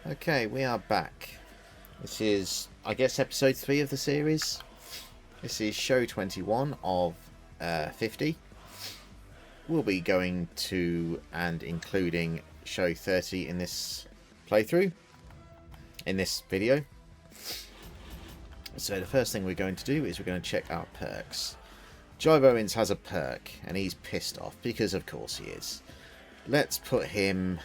Okay, we are back. This is, I guess, episode 3 of the series. This is show 21 of 50. We'll be going to and including show 30 in this playthrough, in this video. So the first thing we're going to do is we're going to check our perks. Jive Owens has a perk and he's pissed off because of course he is. Let's put him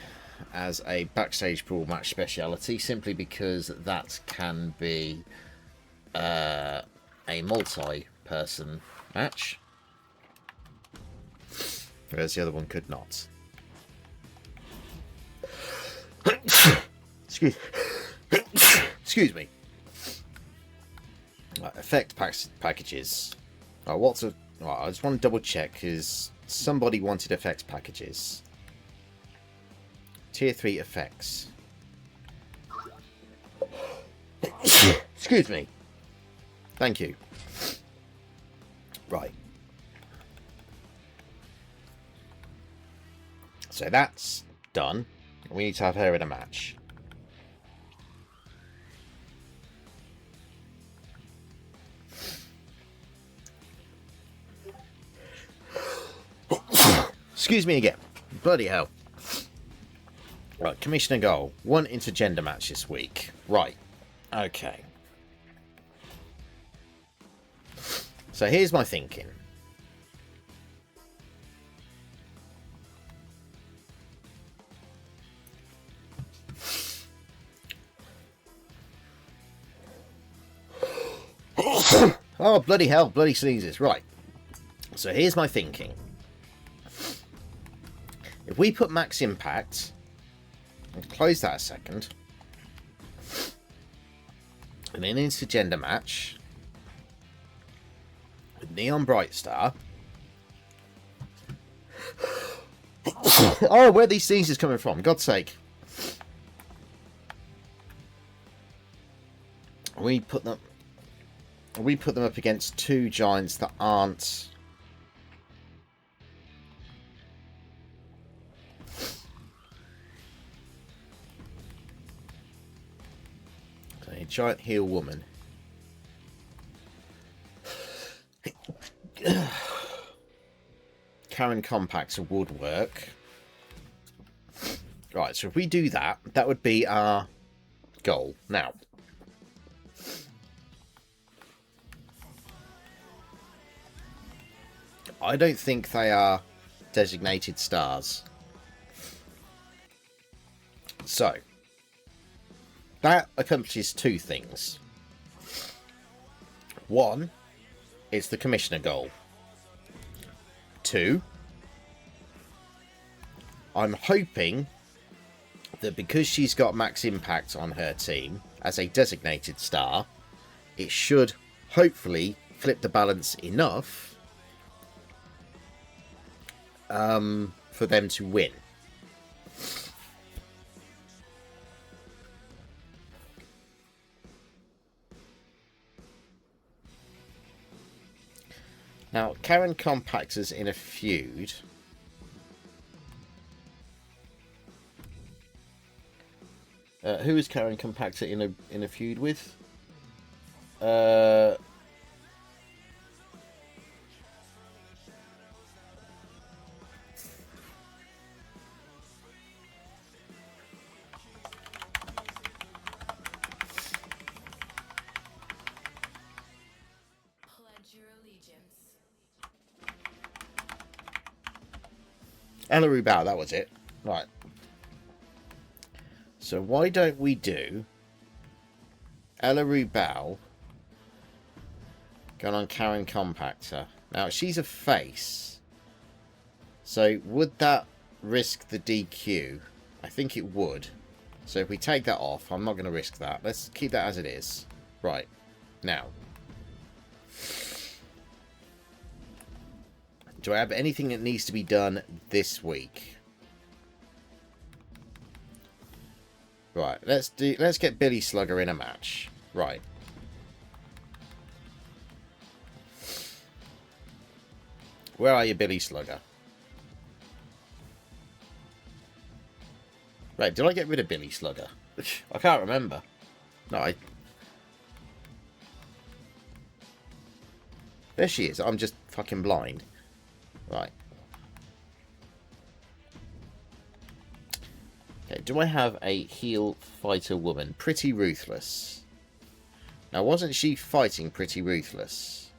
as a backstage brawl match speciality simply because that can be a multi-person match, whereas the other one could not. Excuse me. Right, effect packages. Right, I just want to double check because somebody wanted effects packages. Tier 3 effects. Excuse me. Thank you. Right. So that's done. We need to have her in a match. Excuse me again. Bloody hell. Right, Commissioner Goal. 1 intergender match this week. Right. Okay. So here's my thinking. Oh, bloody hell. Bloody sneezes. Right. So here's my thinking. If we put max impact... close that a second. And an intergender match with Neon Brightstar. Oh, where are these sneezes coming from? God's sake. We put them up against 2 giants that aren't a giant heel woman. Karen Compacts would work. Right, so if we do that, that would be our goal. Now, I don't think they are designated stars. So, that accomplishes 2 things. 1, it's the commissioner goal. 2, I'm hoping that because she's got max impact on her team as a designated star, it should hopefully flip the balance enough for them to win. Now, Karen Compactor's in a feud. Who is Karen Compactor in a feud with? Ella Rubao, that was it. Right. So why don't we do Ella Rubao going on Karen Compactor? Now, she's a face. So would that risk the DQ? I think it would. So if we take that off, I'm not going to risk that. Let's keep that as it is. Right. Now. Do I have anything that needs to be done this week? Right, let's get Billy Slugger in a match. Right. Where are you, Billy Slugger? Right, did I get rid of Billy Slugger? I can't remember. No, there she is. I'm just fucking blind. Right. Okay, do I have a heel fighter woman? Pretty Ruthless. Now, wasn't she fighting Pretty Ruthless?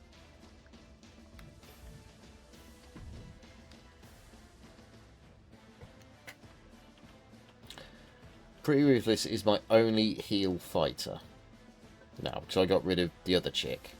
Pretty Ruthless is my only heel fighter. Now, because I got rid of the other chick.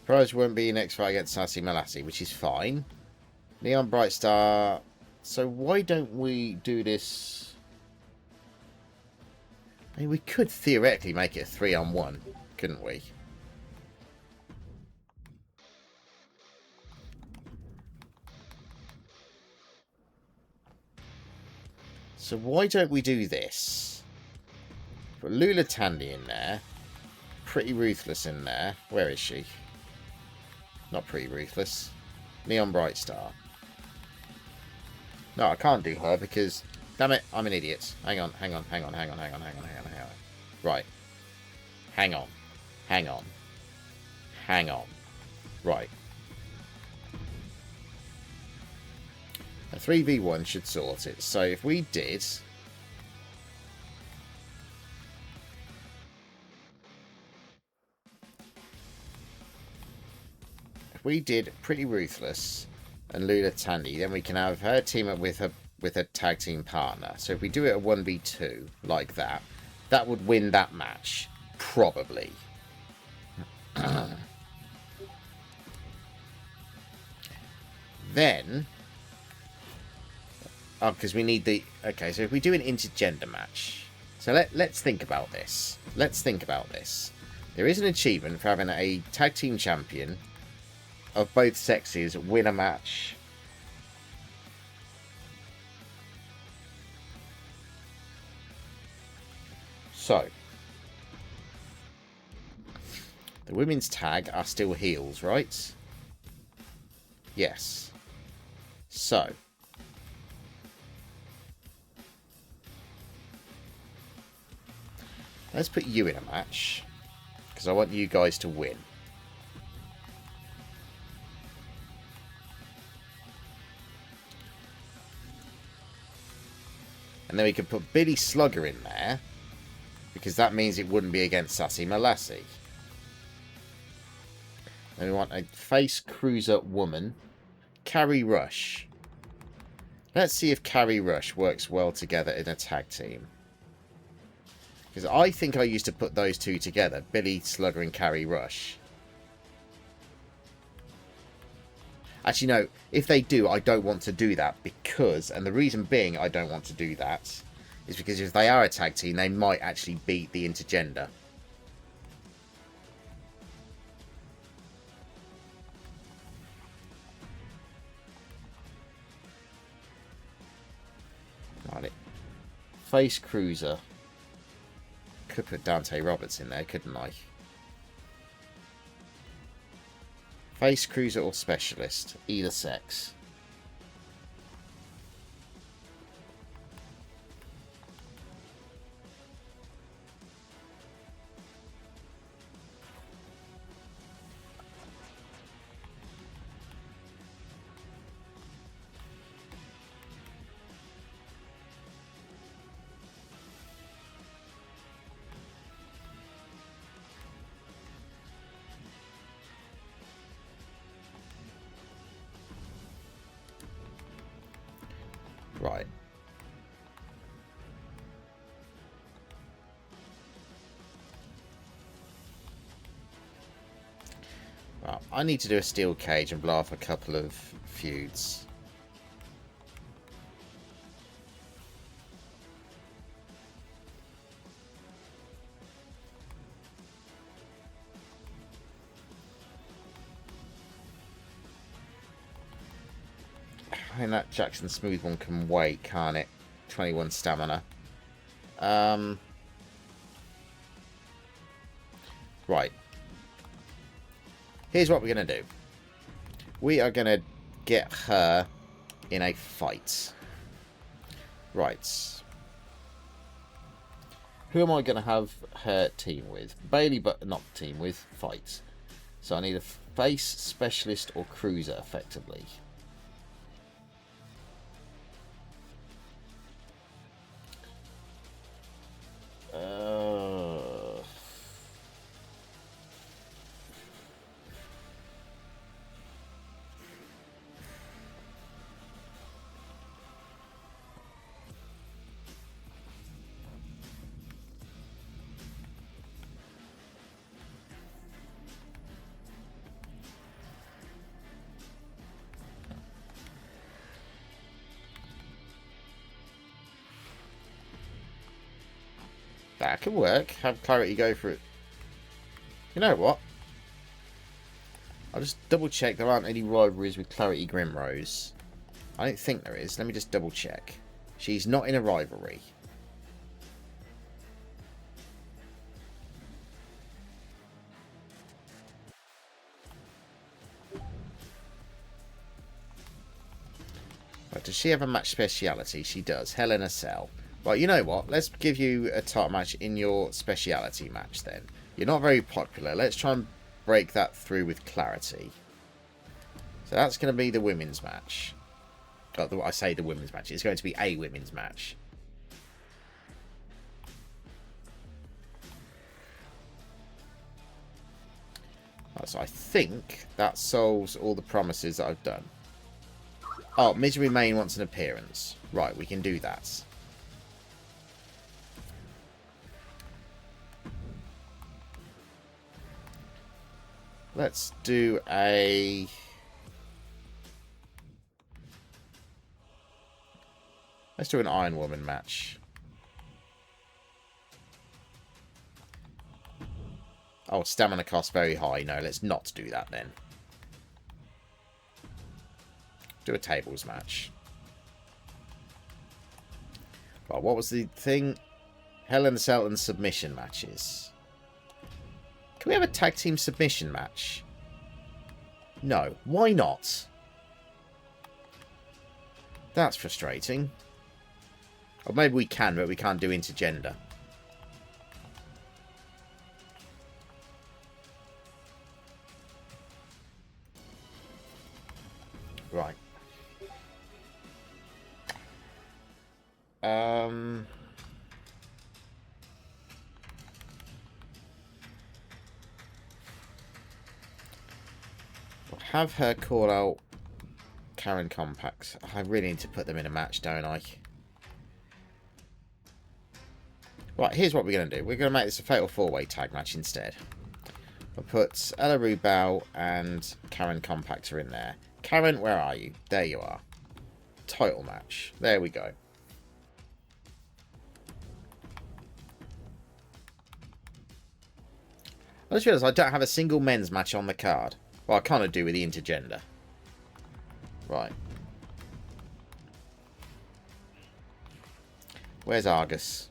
Prize won't be next fight against Sassy Malassi, which is fine. Neon Brightstar. So why don't we do this? I mean, we could theoretically make it a 3-on-1, couldn't we? So why don't we do this? Put Lula Tandy in there. Pretty Ruthless in there. Where is she? Not Pretty Ruthless. Neon Brightstar. No, I can't do her because... Damn it, I'm an idiot. Hang on. Right. Hang on. Right. A 3v1 should sort it. So if we did... If we did Pretty Ruthless and Lula Tandy, then we can have her team up with a tag team partner. So if we do it a 1v2 like that, that would win that match. Probably. Then... Oh, because we need the... Okay, so if we do an intergender match... So let's think about this. There is an achievement for having a tag team champion of both sexes win a match. So, the women's tag are still heels, right? Yes. So, let's put you in a match, because I want you guys to win. And then we can put Billy Slugger in there, because that means it wouldn't be against Sassy Malassi. Then we want a face cruiser woman, Carrie Rush. Let's see if Carrie Rush works well together in a tag team. Because I think I used to put those two together, Billy Slugger and Carrie Rush. Actually, no, if they do, I don't want to do that because, and the reason being I don't want to do that, is because if they are a tag team, they might actually beat the intergender. Right. Face Cruiser. Could put Dante Roberts in there, couldn't I? Face Cruiser or Specialist, either sex. Right. Well, I need to do a steel cage and blow off a couple of feuds. I mean, that Jackson Smooth one can wait, can't it? 21 stamina. Right. Here's what we're going to do. We are going to get her in a fight. Right. Who am I going to have her team with? Bailey, but not team with. Fight. So I need a face, specialist, or cruiser, effectively. That could work. Have Clarity go for it. You know what? I'll just double check there aren't any rivalries with Clarity Grimrose. I don't think there is. Let me just double check. She's not in a rivalry. Right, does she have a match speciality? She does. Hell in a Cell. Right, you know what? Let's give you a title match in your speciality match then. You're not very popular. Let's try and break that through with Clarity. So that's going to be the women's match. Oh, I say the women's match. It's going to be a women's match. Right, so I think that solves all the promises that I've done. Oh, Misery Main wants an appearance. Right, we can do that. Let's do a... Let's do an Iron Woman match. Oh, stamina cost very high. No, let's not do that then. Do a tables match. Well, what was the thing? Hell in a Cell and submission matches. Can we have a tag team submission match? No. Why not? That's frustrating. Or maybe we can, but we can't do intergender. Right. We'll have her call out Karen Compacts. I really need to put them in a match, don't I? Right, here's what we're going to do. We're going to make this a Fatal 4-Way tag match instead. We'll put Ella Rubel and Karen Compactor in there. Karen, where are you? There you are. Title match. There we go. I just realised I don't have a single men's match on the card. Well, I kind of do with the intergender. Right. Where's Argus?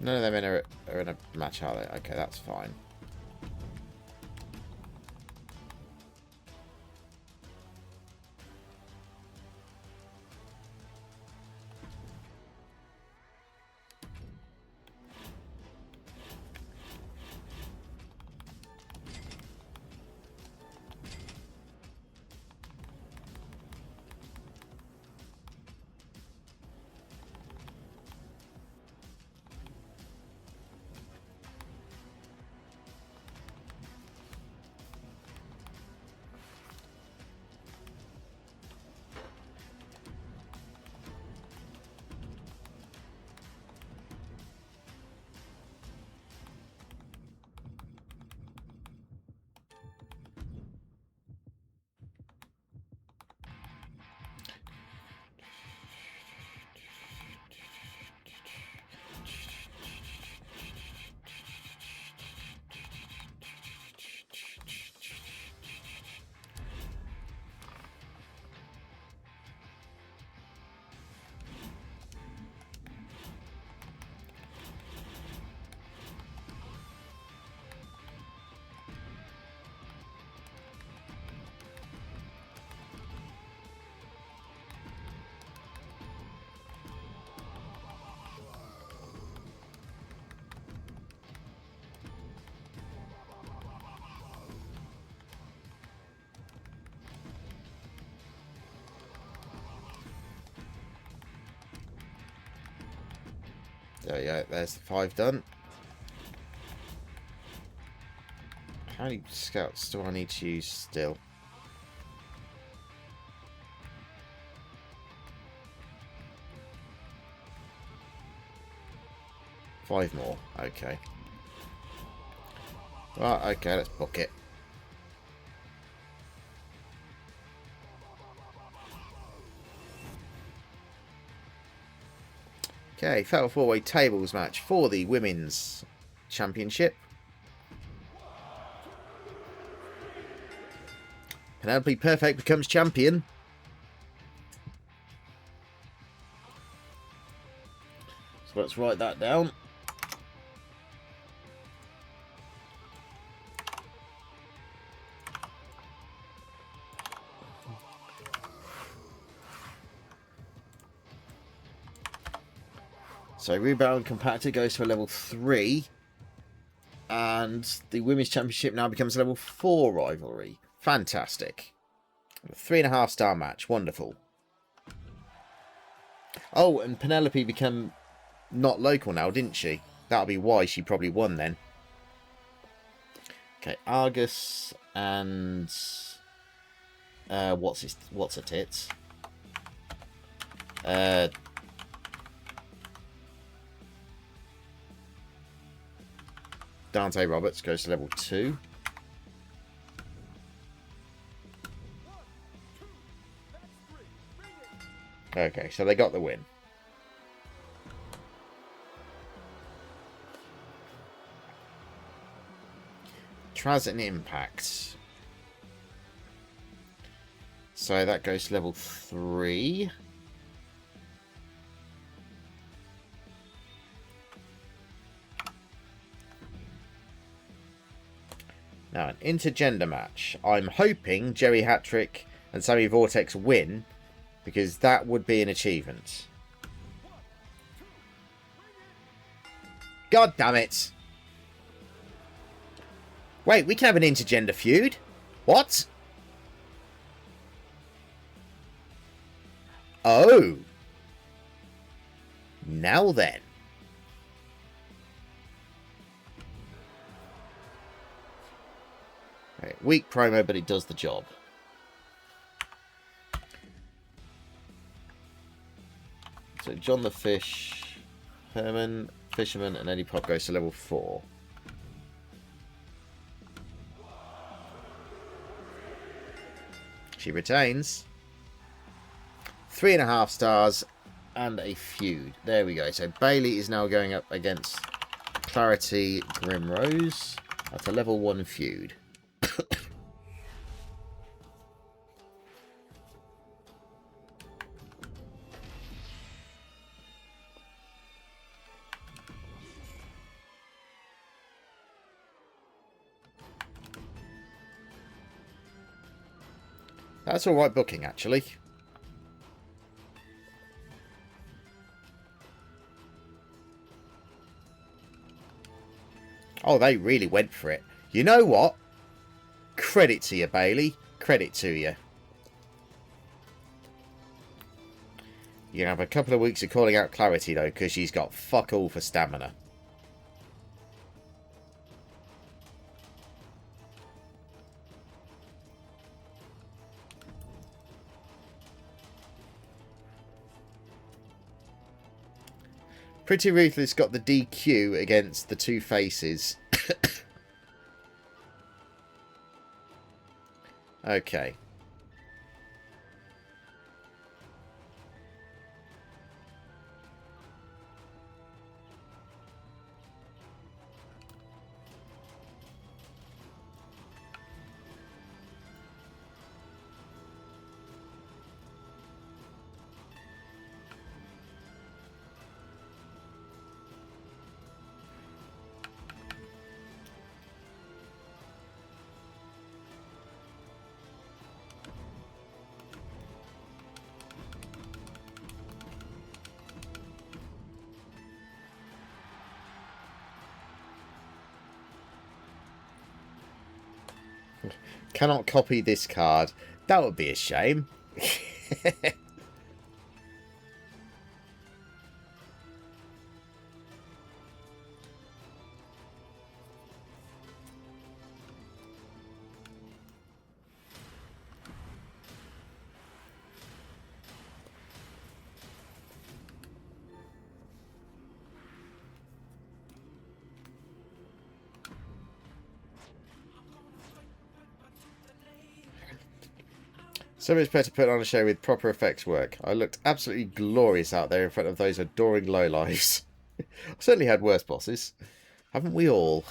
None of them are in a match, are they? Okay, that's fine. There we go. There's the 5 done. How many scouts do I need to use still? Five more. Okay. Right, okay, let's book it. Okay, Fatal 4-Way Tables match for the Women's Championship. Penelope Perfect becomes champion. So let's write that down. So Rebound Compactor goes to a level 3. And the Women's Championship now becomes a level 4 rivalry. Fantastic. 3.5 star match. Wonderful. Oh, and Penelope became not local now, didn't she? That'll be why she probably won then. Okay, Argus and what's her tits? Dante Roberts goes to level 2. Okay, so they got the win. Traz and Impact. So that goes to level 3. Now, an intergender match. I'm hoping Jerry Hattrick and Sammy Vortex win, because that would be an achievement. God damn it! Wait, we can have an intergender feud? What? Oh. Now then. Right, weak promo, but it does the job. So John the Fish, Herman, Fisherman, and Eddie Pop goes to level 4. She retains. 3.5 stars and a feud. There we go. So Bailey is now going up against Clarity Grimrose at a level 1 feud. That's alright booking, actually. Oh, they really went for it. You know what? Credit to you, Bailey. Credit to you. You have a couple of weeks of calling out Clarity, though, because she's got fuck all for stamina. Pretty Ruthless got the DQ against the Two Faces. Okay. Cannot copy this card. That would be a shame. So much better put on a show with proper effects work. I looked absolutely glorious out there in front of those adoring lowlifes. I've certainly had worse bosses. Haven't we all?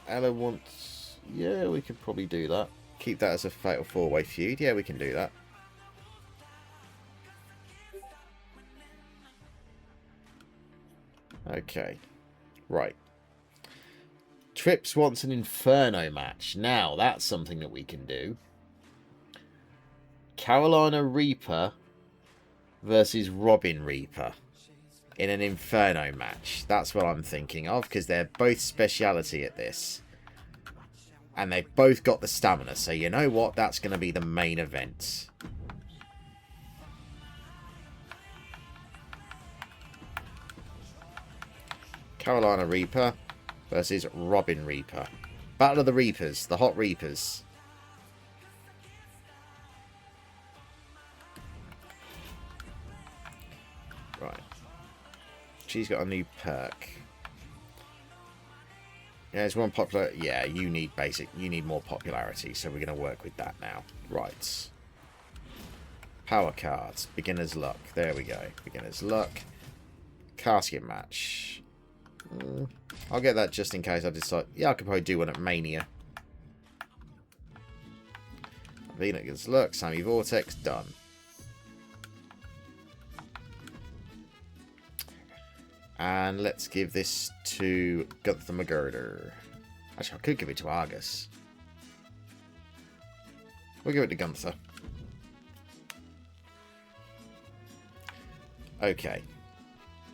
Ella wants... Yeah, we could probably do that. Keep that as a fatal four-way feud. Yeah, we can do that. Okay. Right. Trips wants an Inferno match. Now, that's something that we can do. Carolina Reaper versus Robin Reaper in an Inferno match. That's what I'm thinking of, because they're both speciality at this. And they've both got the stamina. So you know what? That's going to be the main event. Carolina Reaper versus Robin Reaper. Battle of the Reapers. The Hot Reapers. Right. She's got a new perk. Yeah, there's one popular... Yeah, you need basic... You need more popularity, so we're going to work with that now. Right. Power cards. Beginner's Luck. There we go. Beginner's Luck. Casket match. I'll get that just in case I decide... Yeah, I could probably do one at Mania. Beginner's Luck. Sammy Vortex. Done. And let's give this to Gunther McGirder. Actually, I could give it to Argus. We'll give it to Gunther. Okay.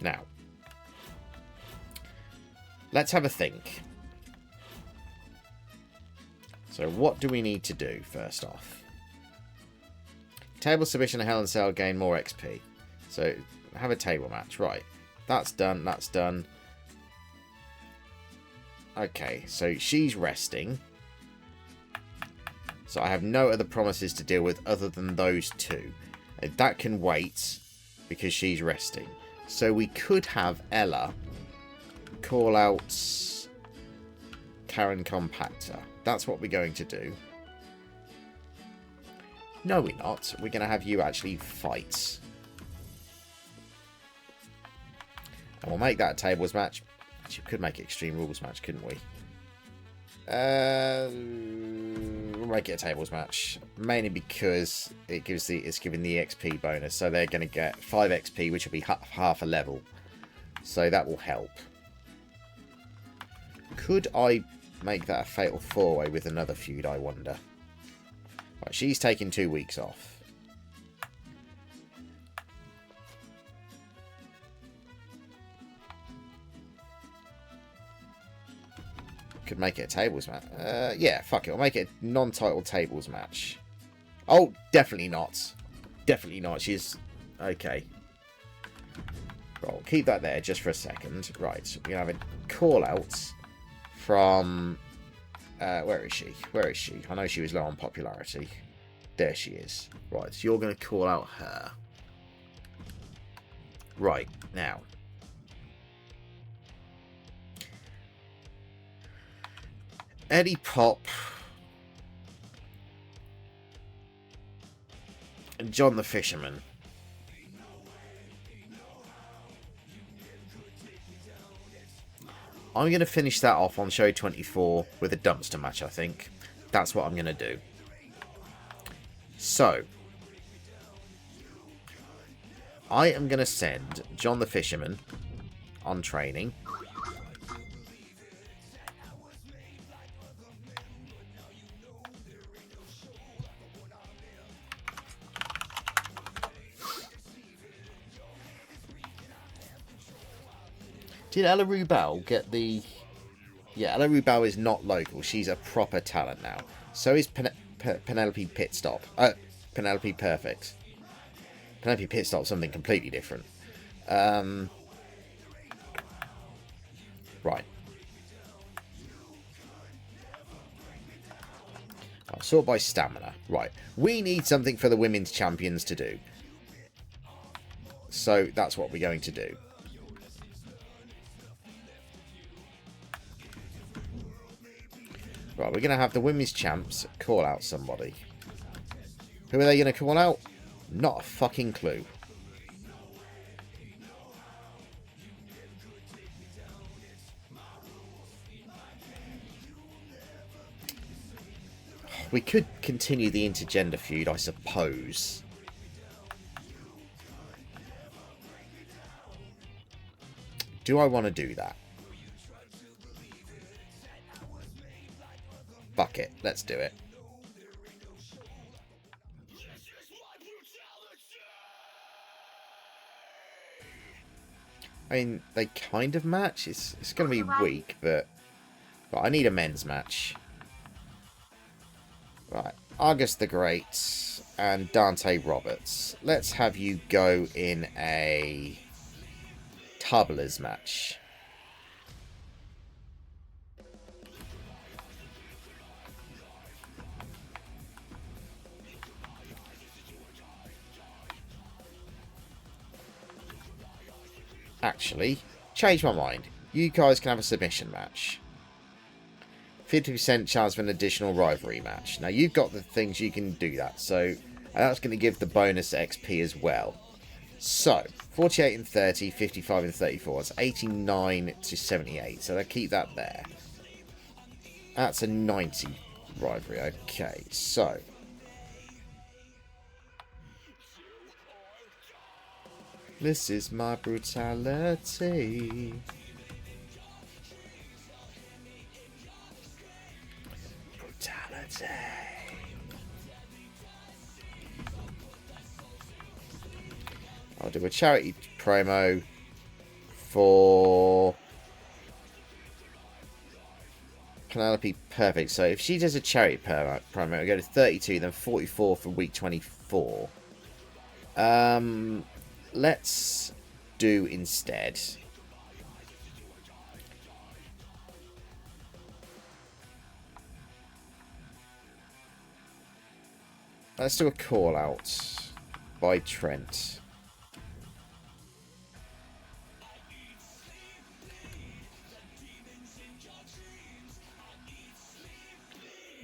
Now. Let's have a think. So what do we need to do first off? Table submission and Hell in Cell gain more XP. So have a table match. Right. That's done. That's done. Okay, so she's resting. So I have no other promises to deal with other than those two. That can wait because she's resting. So we could have Ella call out Karen Compactor. That's what we're going to do. No, we're not. We're going to have you actually fight. And we'll make that a tables match. Actually, we could make it Extreme Rules match, couldn't we? We'll make it a tables match. Mainly because it's giving the XP bonus. So they're going to get 5 XP, which will be half a level. So that will help. Could I make that a fatal 4-way with another feud, I wonder? Right, she's taking 2 weeks off. Could make it a tables match. Yeah, fuck it. I'll make it a non-title tables match. Oh, definitely not. Definitely not. She's... Okay. Well, I'll keep that there just for a second. Right, so we're going to have a call-out from... where is she? Where is she? I know she was low on popularity. There she is. Right, so you're going to call out her. Right, now... Eddie Pop and John the Fisherman. I'm going to finish that off on show 24 with a dumpster match, I think. That's what I'm going to do. So, I am going to send John the Fisherman on training. Did Ella Rubel get the... Yeah, Ella Rubel is not local. She's a proper talent now. So is Penelope Pitstop. Penelope Perfect. Penelope Pitstop's something completely different. Right. Sort by stamina. Right. We need something for the women's champions to do. So that's what we're going to do. Right, we're going to have the women's champs call out somebody. Who are they going to call out? Not a fucking clue. We could continue the intergender feud, I suppose. Do I want to do that? Fuck it, let's do it. I mean, they kind of match. It's going to be weak, but I need a men's match. Right, Argus the Great and Dante Roberts. Let's have you go in a Tubblers match. Actually, change my mind. You guys can have a submission match. 50% chance of an additional rivalry match. Now, you've got the things you can do that. So, that's going to give the bonus XP as well. So, 48 and 30, 55 and 34. That's 89 to 78. So, they'll keep that there. That's a 90 rivalry. Okay, so. This is my brutality. I'll do a charity promo for Penelope Perfect. So if she does a charity promo, it'll go to 32, then 44 for week 24. Let's do instead. Let's do a call out by Trent.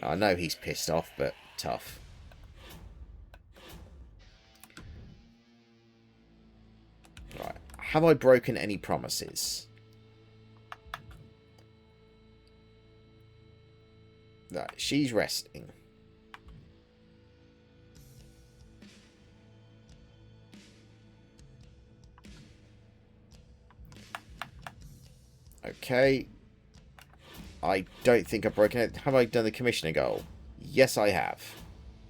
I know he's pissed off, but tough. Right. Have I broken any promises? No, she's resting. Okay. I don't think I've broken it. Have I done the commissioner goal? Yes, I have.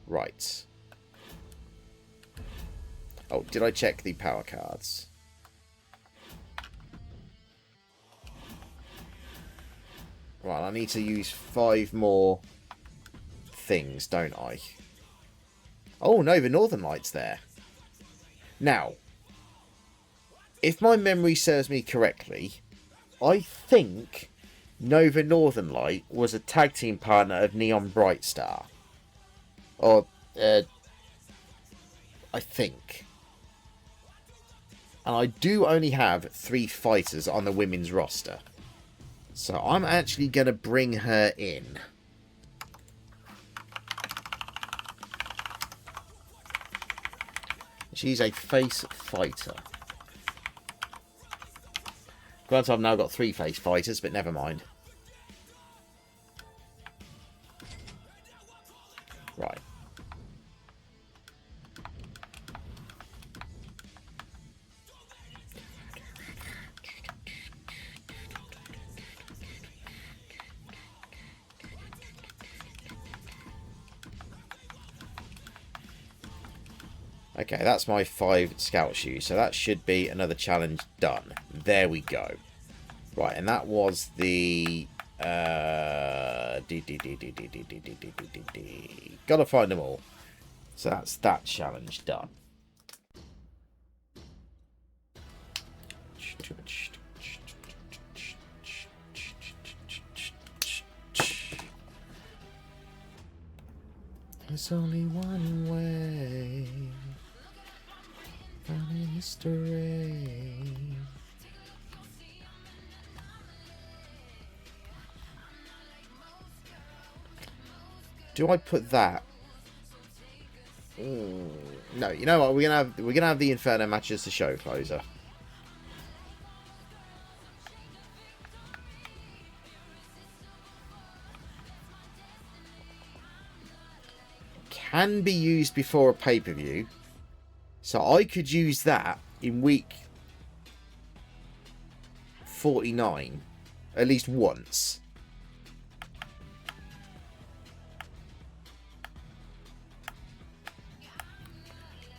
Right. Oh, did I check the power cards? Right, I need to use 5 more things, don't I? Oh, no, the Northern Light's there. Now, if my memory serves me correctly, I think Nova Northern Light was a tag team partner of Neon Brightstar. Or, I think. And I do only have 3 fighters on the women's roster. So I'm actually going to bring her in. She's a face fighter. Granted, I've now got 3 face fighters, but never mind. Right. Okay, that's my 5 scout shoes, so that should be another challenge done. There we go. Right, and that was the gotta find them all. So that's that challenge done. There's only one way. Found in history. Do I put that? No, you know what? We're gonna have the Inferno match as the show closer. Can be used before a pay-per-view, so I could use that in week 49 at least once.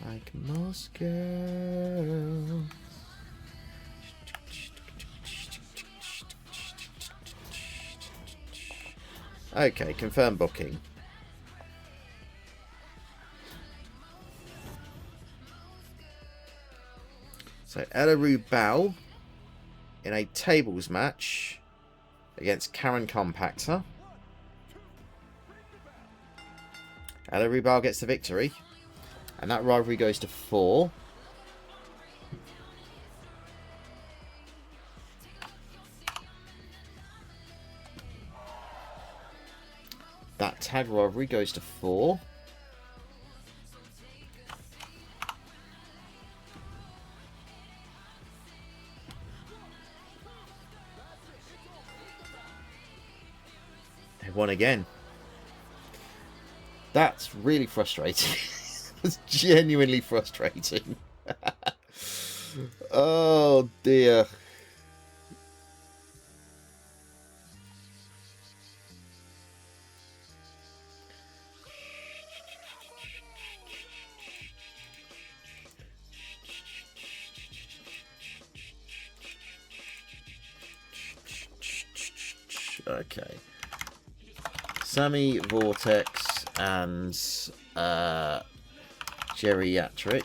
Like most girls. Okay, confirm booking. So Ella Rubal in a tables match against Karen Compactor. Ella Rubal gets the victory. And that rivalry goes to 4. That tag rivalry goes to 4. They won again. That's really frustrating. It's genuinely frustrating. Oh dear. Okay. Sammy, Vortex, and Geriatric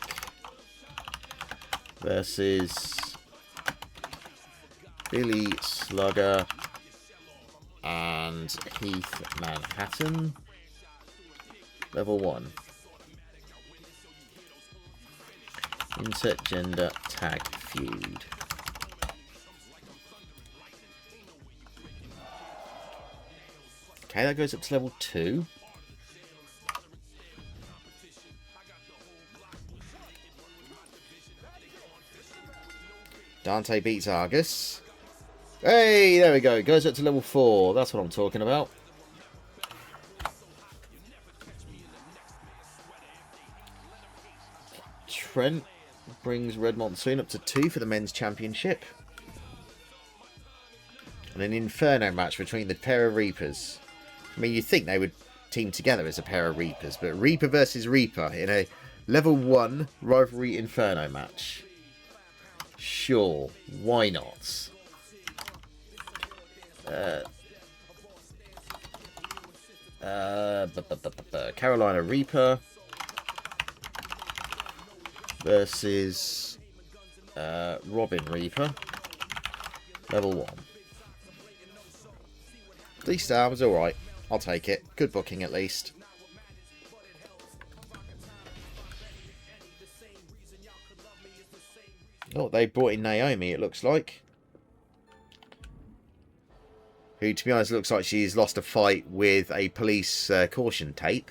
versus Billy Slugger and Heath Manhattan. Level 1. Intergender tag feud. Okay, that goes up to level 2. Dante beats Argus. Hey, there we go. Goes up to level 4. That's what I'm talking about. Trent brings Red Monsoon up to 2 for the men's championship. And an Inferno match between the pair of Reapers. I mean, you'd think they would team together as a pair of Reapers, but Reaper versus Reaper in a level 1 rivalry Inferno match. Sure, why not? Carolina Reaper versus Robin Reaper, level 1. 3-star was alright. I'll take it. Good booking at least. Oh, they brought in Naomi, it looks like. Who, to be honest, looks like she's lost a fight with a police caution tape.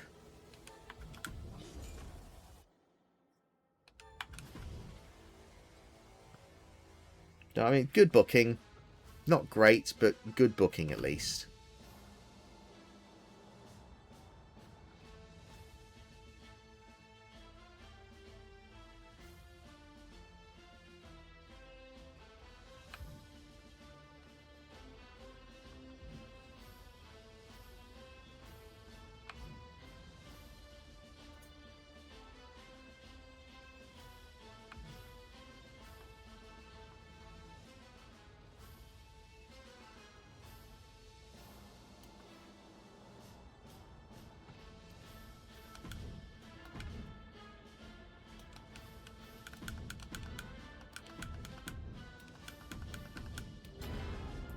I mean, good booking. Not great, but good booking at least.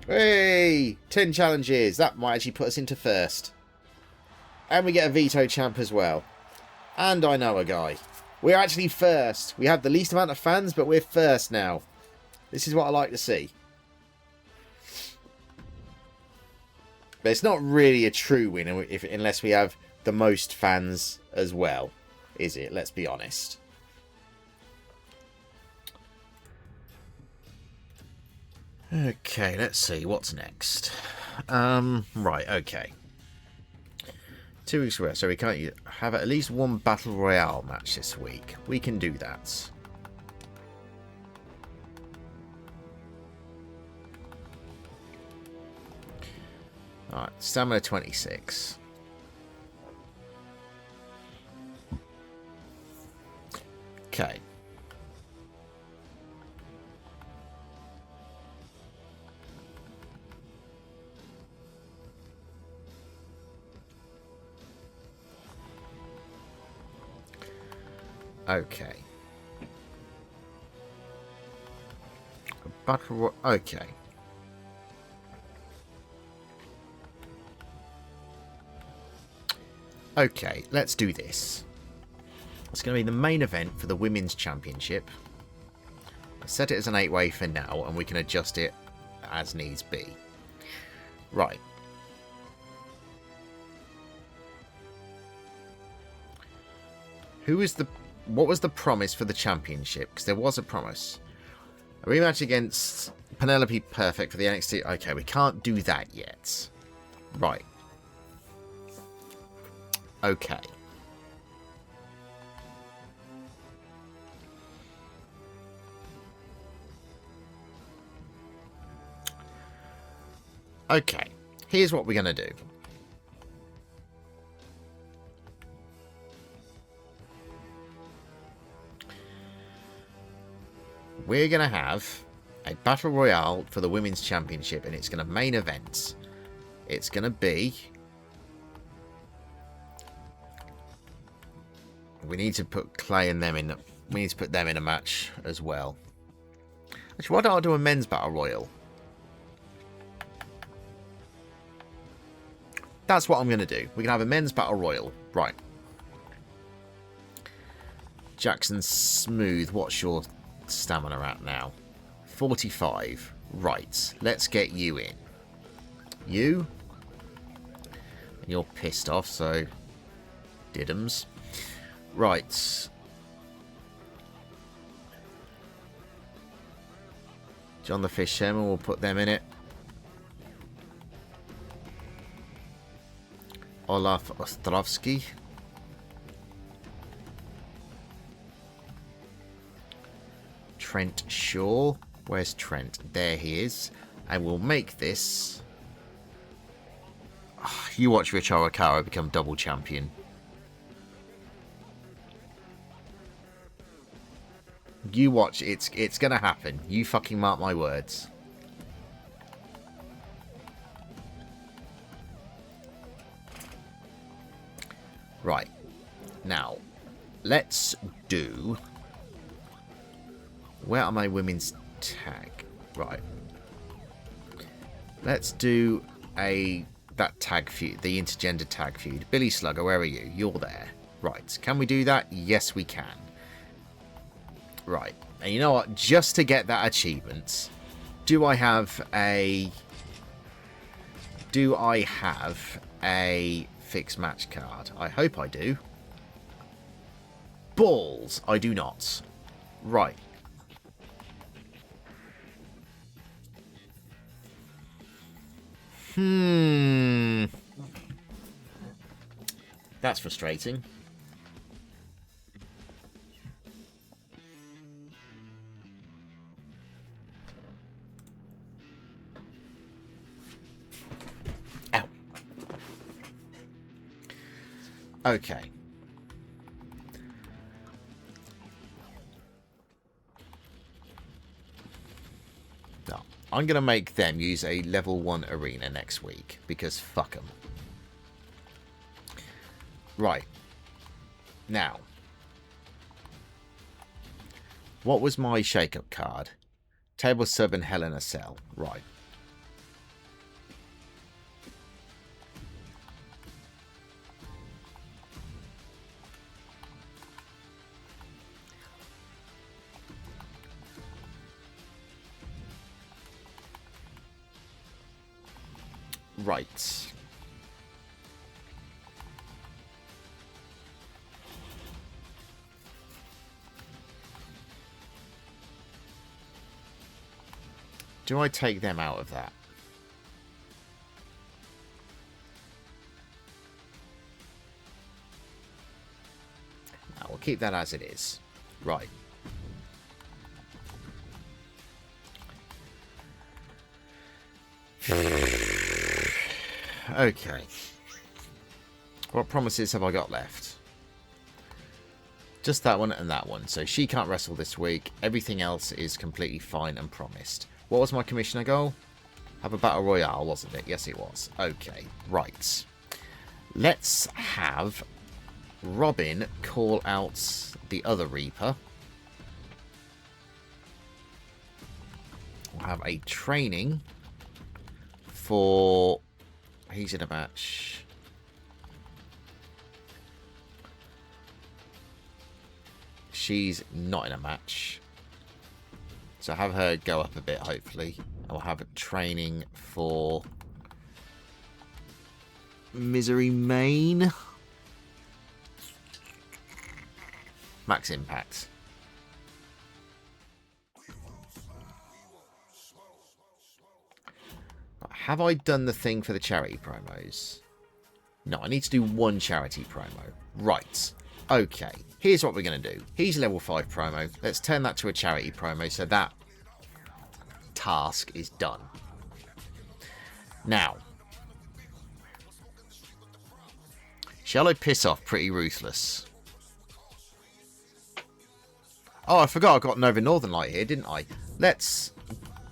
Hey! 10 challenges. That might actually put us into first. And we get a veto champ as well. And I know a guy. We're actually first. We have the least amount of fans, but we're first now. This is what I like to see. But it's not really a true win unless we have the most fans as well, is it? Let's be honest. Okay, let's see. What's next? Right, okay. 2 weeks away, so we can't have at least one Battle Royale match this week. We can do that. Alright, stamina 26. Okay. Okay. Battle. Okay. Okay, let's do this. It's going to be the main event for the Women's Championship. I set it as an 8-way for now, and we can adjust it as needs be. Right. What was the promise for the championship? Because there was a promise. A rematch against Penelope Perfect for the NXT. Okay, we can't do that yet. Right. Okay. Okay. Here's what we're going to do. We're going to have a Battle Royale for the Women's Championship, and it's going to main event. It's going to be... We need to put Clay and them in... We need to put them in a match as well. Actually, why don't I do a men's Battle Royal? That's what I'm going to do. We can have a men's Battle Royal. Right. Jackson Smooth, what's your stamina at now? 45. Right. Let's get you in. You? You're pissed off, so... Diddums. Right. John the Fish Sherman, we'll put them in it. Olaf Ostrovsky. Trent Shaw. Where's Trent? There he is. And we'll make this... You watch Rich Arakawa become double champion. You watch. It's going to happen. You fucking mark my words. Right. Now, let's do... Where are my women's tag? Right. Let's do that tag feud, the intergender tag feud. Billy Slugger, where are you? You're there. Right. Can we do that? Yes, we can. Right. And you know what? Just to get that achievement, do I have a fixed match card? I hope I do. Balls. I do not. Right. That's frustrating. Ow. Okay. No, I'm going to make them use a level 1 arena next week, because fuck them. Right. Now. What was my shake-up card? Table Sub and Hell in a Cell. Right. Right. Do I take them out of that? No, we'll keep that as it is. Right. Okay. What promises have I got left? Just that one and that one. So she can't wrestle this week. Everything else is completely fine and promised. What was my commissioner goal? Have a battle royale, wasn't it? Yes, it was. Okay, right. Let's have Robin call out the other Reaper. We'll have a training for... He's in a match. She's not in a match. So have her go up a bit, hopefully. I'll have a training for Misery Main. Max Impact. Have I done the thing for the charity promos? No, I need to do one charity promo. Right. Okay. Here's what we're going to do. He's level 5 promo. Let's turn that to a charity promo so that task is done. Now, shall I piss off Pretty Ruthless? Oh, I forgot I got Nova Northern Light here, didn't I? Let's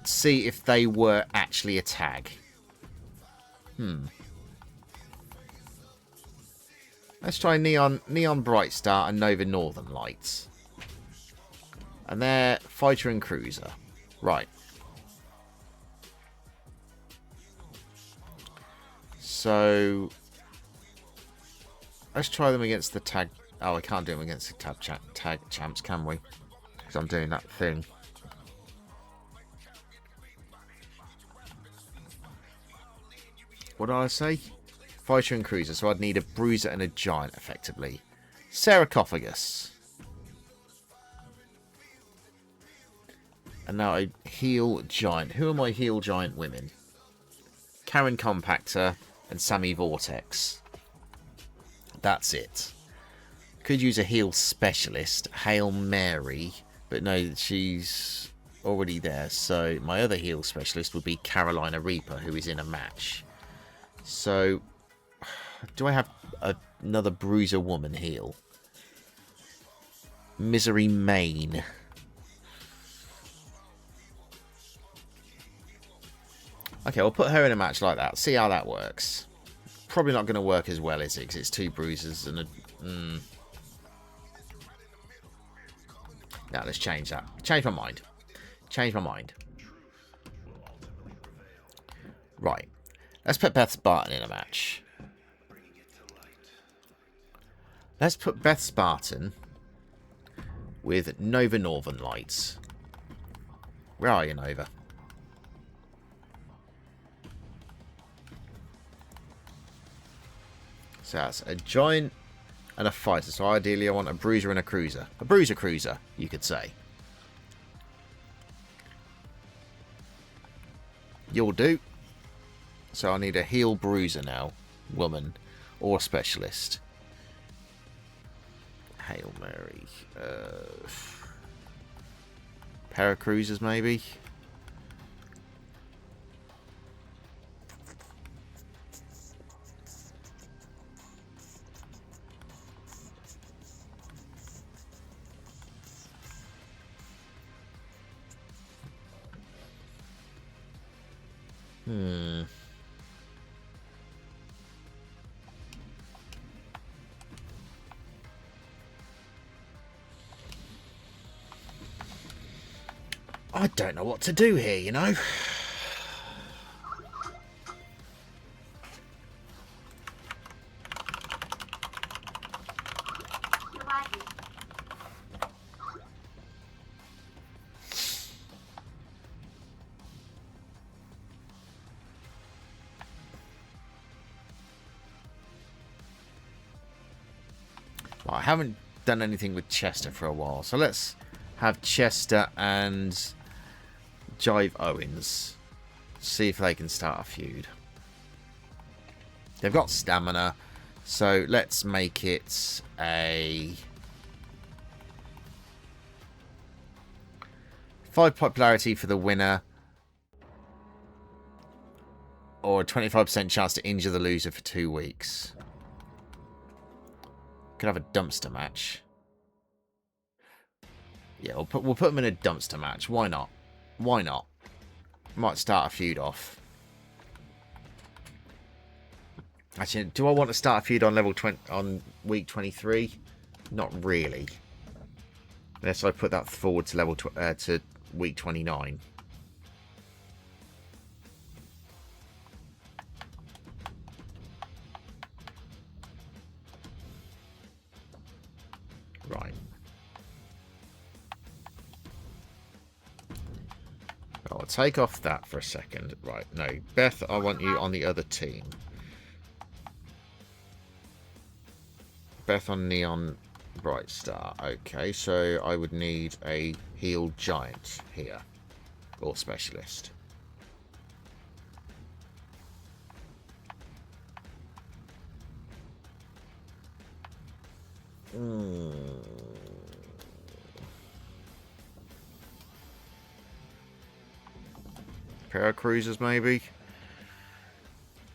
see if they were actually a tag. Let's try Neon Bright Star and Nova Northern Lights. And they're Fighter and Cruiser. Right. So let's try them against the tag. Oh, I can't do them against the tag champs, can we? Because I'm doing that thing. What did I say? Fighter and Cruiser. So I'd need a Bruiser and a Giant, effectively. Sarcophagus. And now a Heel Giant. Who are my Heel Giant women? Karen Compactor and Sammy Vortex. That's it. Could use a Heel Specialist. Hail Mary. But no, she's already there. So my other Heel Specialist would be Carolina Reaper, who is in a match. So, do I have another Bruiser Woman heel? Misery Main. Okay, we'll put her in a match like that. See how that works. Probably not going to work as well, is it? Because it's 2 bruisers and a... Now, let's change that. Change my mind. Change my mind. Right. Let's put Beth Spartan in a match. Let's put Beth Spartan with Nova Northern Lights. Where are you, Nova? So that's a Giant and a Fighter. So ideally I want a Bruiser and a Cruiser. A Bruiser Cruiser, you could say. You'll do. So I need a heel Bruiser now. Woman. Or Specialist. Hail Mary. Pair of Cruisers, maybe. I don't know what to do here, you know. I haven't done anything with Chester for a while, so let's have Chester and Jive Owens. See if they can start a feud. They've got stamina, so let's make it a 5 popularity for the winner, or a 25% chance to injure the loser for 2 weeks. Could have a dumpster match. Yeah, we'll put them in a dumpster match. Why not? Why not? Might start a feud off. Actually, do I want to start a feud on level 20 on week 23? Not really. Unless I put that forward to level to week 29. Right. I'll take off that for a second. Right, no. Beth, I want you on the other team. Beth on Neon Bright Star. Okay, so I would need a healed giant here. Or specialist. Pair of cruisers, maybe?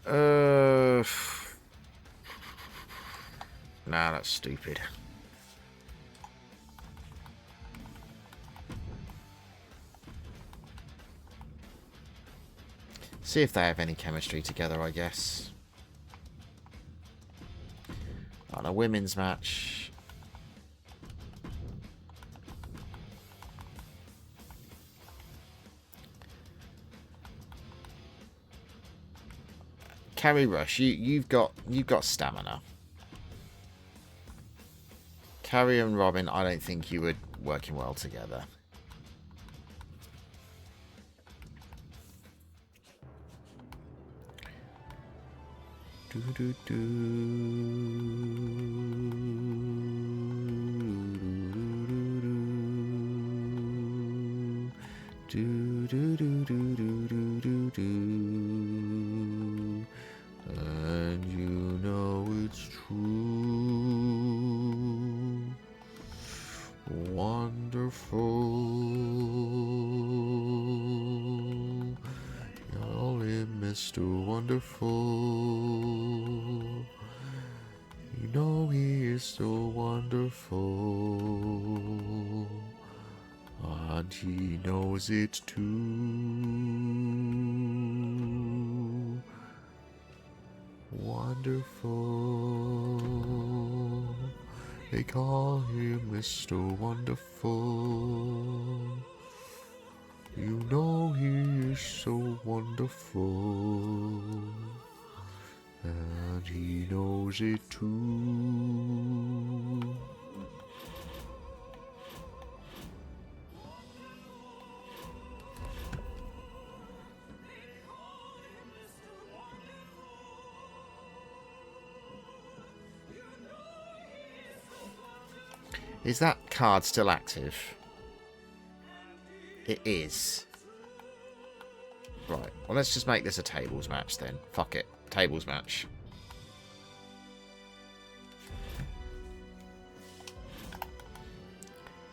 Nah, that's stupid. See if they have any chemistry together, I guess. On a women's match. Carrie Rush, you've got stamina. Carrie and Robin, I don't think you were working well together. And you know it's true. Wonderful. Y'all in Mr. Wonderful. You know he is so wonderful. And he knows it too. Wonderful. They call him Mr. Wonderful. You know he is so wonderful. And he knows it too. Is that card still active? It is. Right. Well, let's just make this a tables match then. Fuck it. Tables match.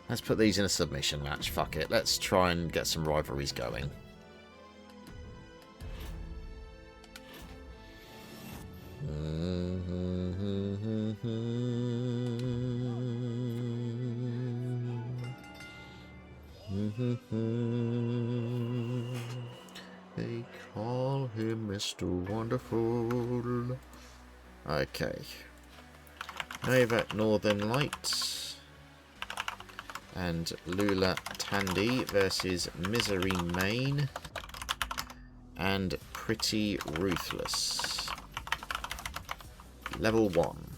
Let's put these in a submission match. Fuck it. Let's try and get some rivalries going. They call him Mr. Wonderful. Okay. Nova Northern Lights and Lula Tandy versus Misery Main and Pretty Ruthless. Level 1.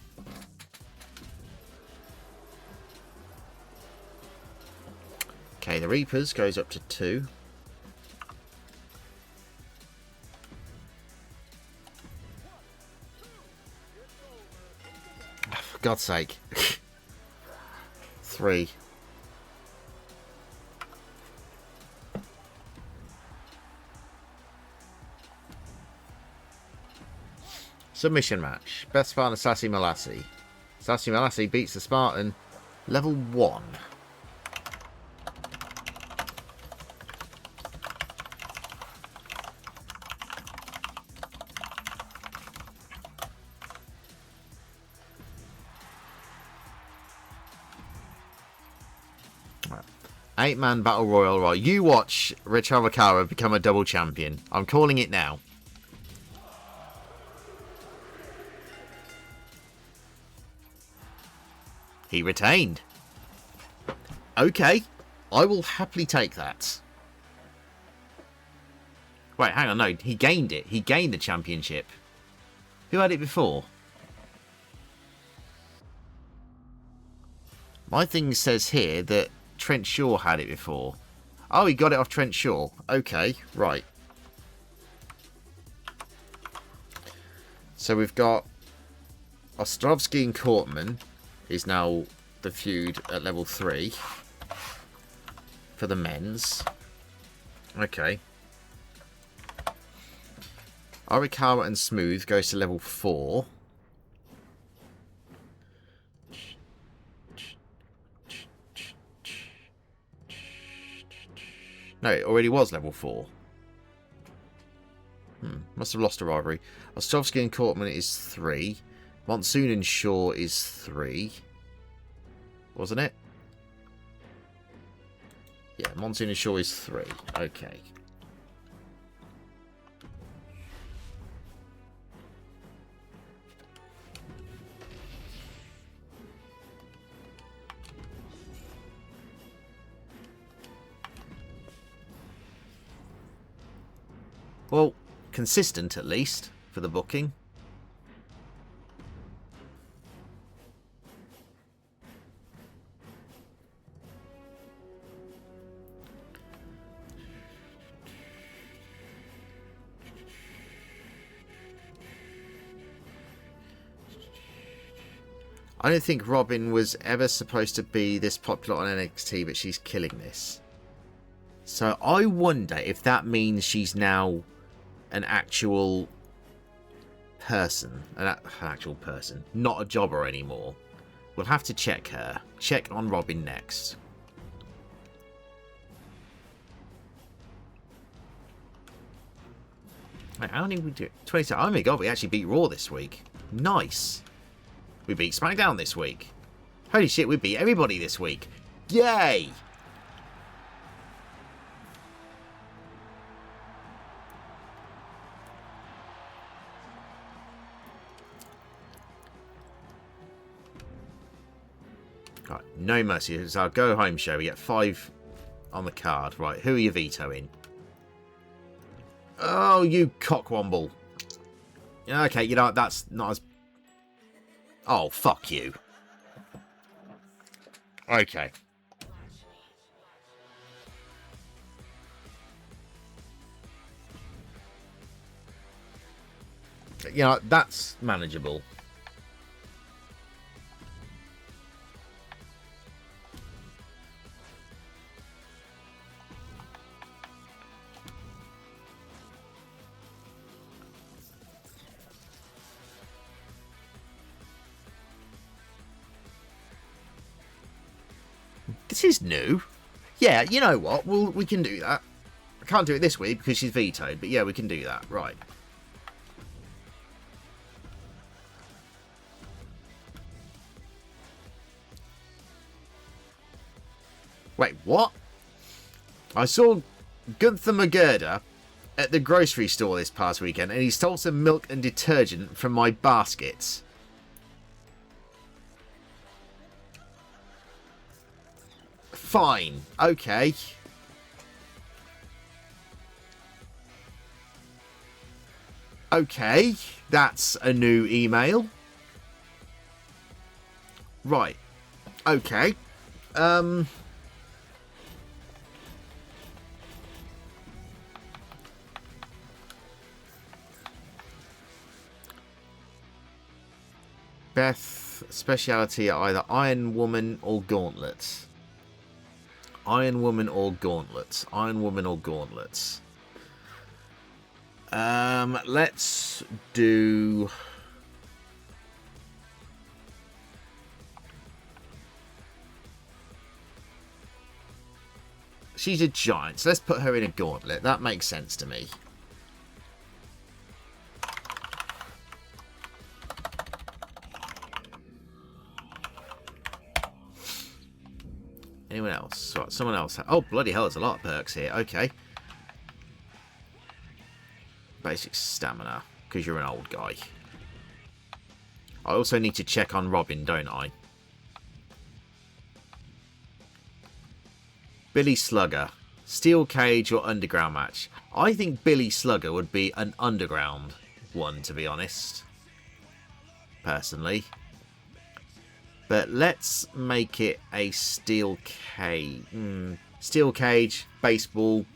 Okay, the Reapers goes up to 2. Oh, for God's sake. 3. Submission match. Best Spartan Sassy Malassi. Sassy Malassi beats the Spartan level 1. Right. 8-man battle royal. Right, you watch Rich Arakawa become a double champion. I'm calling it now. He retained. Okay, I will happily take that. Wait, hang on, no, he gained it. He gained the championship. Who had it before? My thing says here that Trent Shaw had it before. Oh, he got it off Trent Shaw. Okay, right. So we've got Ostrovsky and Kortman is now the feud at level 3 for the men's. Okay. Arikawa and Smooth goes to level 4. No, it already was level 4. Must have lost a rivalry. Ostrovsky and Kortman is 3. Monsoon and Shaw is 3. Wasn't it? Yeah, Monsoon and Shaw is 3. Okay. Well, consistent at least for the booking. I don't think Robin was ever supposed to be this popular on NXT, but she's killing this. So I wonder if that means she's now an actual person. An actual person. Not a jobber anymore. We'll have to check her. Check on Robin next. Wait, how many did we do? 27. Oh my god, we actually beat Raw this week. Nice. We beat SmackDown this week. Holy shit, we beat everybody this week. Yay! Right, no mercy. It's our go home show. We get 5 on the card. Right, who are you vetoing? Oh, you cockwomble. Okay, you know, that's not as... Oh, fuck you. Okay. You know, that's manageable. This is new. Yeah, you know what? We can do that. I can't do it this week because she's vetoed, but yeah, we can do that. Right. Wait, what? I saw Gunther Magurda at the grocery store this past weekend, and he stole some milk and detergent from my baskets. Fine. Okay. Okay. That's a new email. Right. Okay. Beth speciality either Iron Woman or Gauntlet. Iron Woman or Gauntlets. Iron Woman or Gauntlets. Let's do... She's a giant, so let's put her in a gauntlet. That makes sense to me. Anyone else? Right, someone else. Oh, bloody hell, there's a lot of perks here. Okay. Basic stamina, because you're an old guy. I also need to check on Robin, don't I? Billy Slugger. Steel cage or underground match? I think Billy Slugger would be an underground one, to be honest. Personally. But let's make it a steel cage. Steel cage, baseball,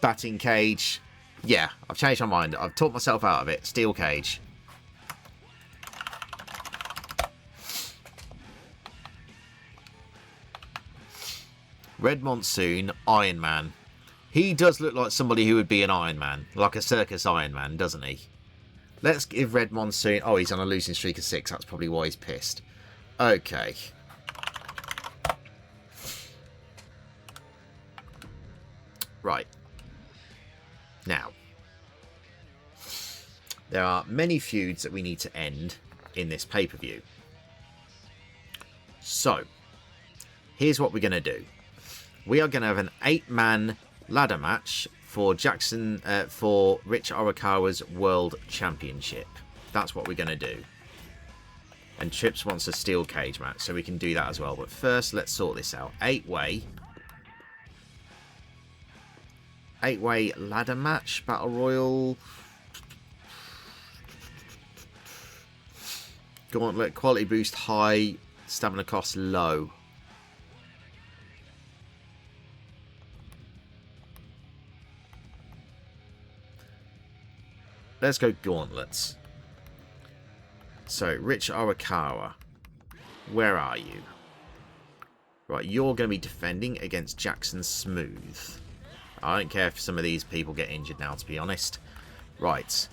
batting cage. Yeah, I've changed my mind. I've talked myself out of it. Steel cage. Red Monsoon, Iron Man. He does look like somebody who would be an Iron Man. Like a circus Iron Man, doesn't he? Let's give Red Monsoon... Oh, he's on a losing streak of 6. That's probably why he's pissed. Okay. Right. Now. There are many feuds that we need to end in this pay-per-view. So. Here's what we're going to do. We are going to have an 8-man ladder match for for Rich Arakawa's World Championship. That's what we're going to do. And Trips wants a steel cage match, so we can do that as well. But first, let's sort this out. 8-way. 8-way ladder match, Battle Royal. Gauntlet, quality boost high, stamina cost low. Let's go gauntlets. So, Rich Arakawa, where are you? Right, you're going to be defending against Jackson Smooth. I don't care if some of these people get injured now, to be honest. Right,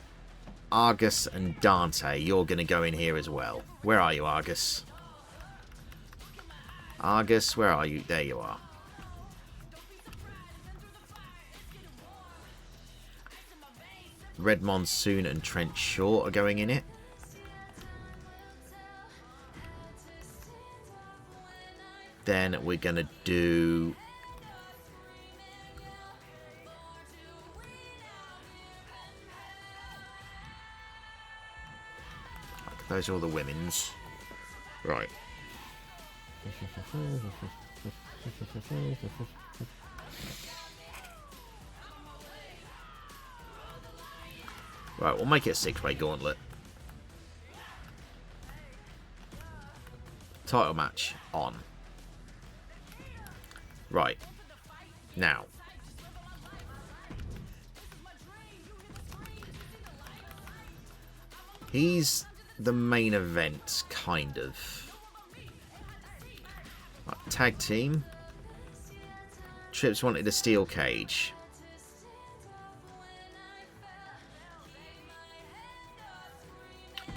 Argus and Dante, you're going to go in here as well. Where are you, Argus? Argus, where are you? There you are. Red Monsoon and Trent Shaw are going in it. Then we're going to do... Those are all the women's. Right. Right, we'll make it a 6-way gauntlet. Title match on. Right. Now. He's the main event, kind of. Right, tag team. Trips wanted a steel cage.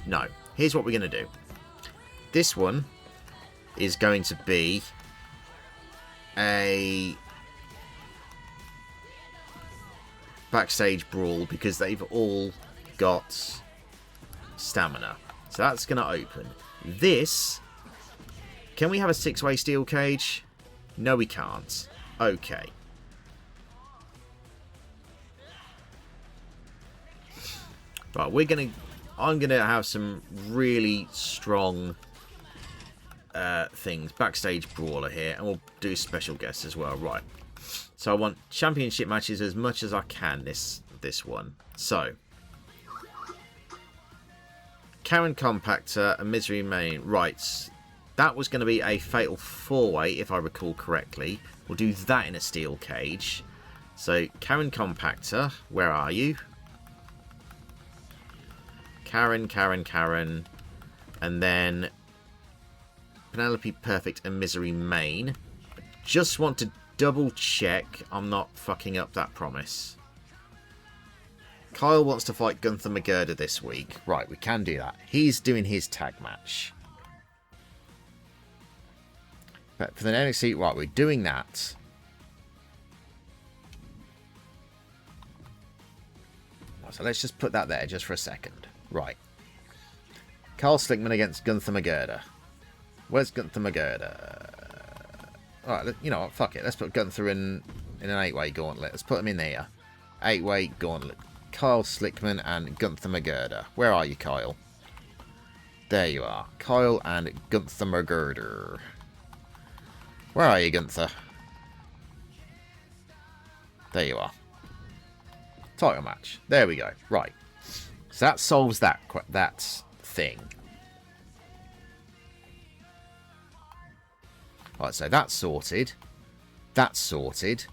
No. Here's what we're going to do. This one is going to be a backstage brawl because they've all got stamina. So that's going to open. This, can we have a 6-way steel cage? No, we can't. Okay. Right, I'm going to have some really strong things. Backstage brawler here, and we'll do special guests as well. Right. So I want championship matches as much as I can this one. So Karen Compactor and Misery Main. Right. That was going to be a fatal 4-way, if I recall correctly. We'll do that in a steel cage. So Karen Compactor, where are you? Karen. And then Penelope Perfect and Misery main. Just want to double check I'm not fucking up that promise. Kyle wants to fight Gunther McGurder this week. Right, we can do that. He's doing his tag match. But for the NXT, right, we're doing that. So let's just put that there just for a second. Right. Carl Slickman against Gunther McGurder. Where's Gunther McGurder? Alright, you know what? Fuck it. Let's put Gunther in an 8-way gauntlet. Let's put him in there. 8-way gauntlet. Kyle Slickman and Gunther McGurder. Where are you, Kyle? There you are. Kyle and Gunther McGurder. Where are you, Gunther? There you are. Title match. There we go. Right. So that solves that thing. Right, so that's sorted. That's sorted.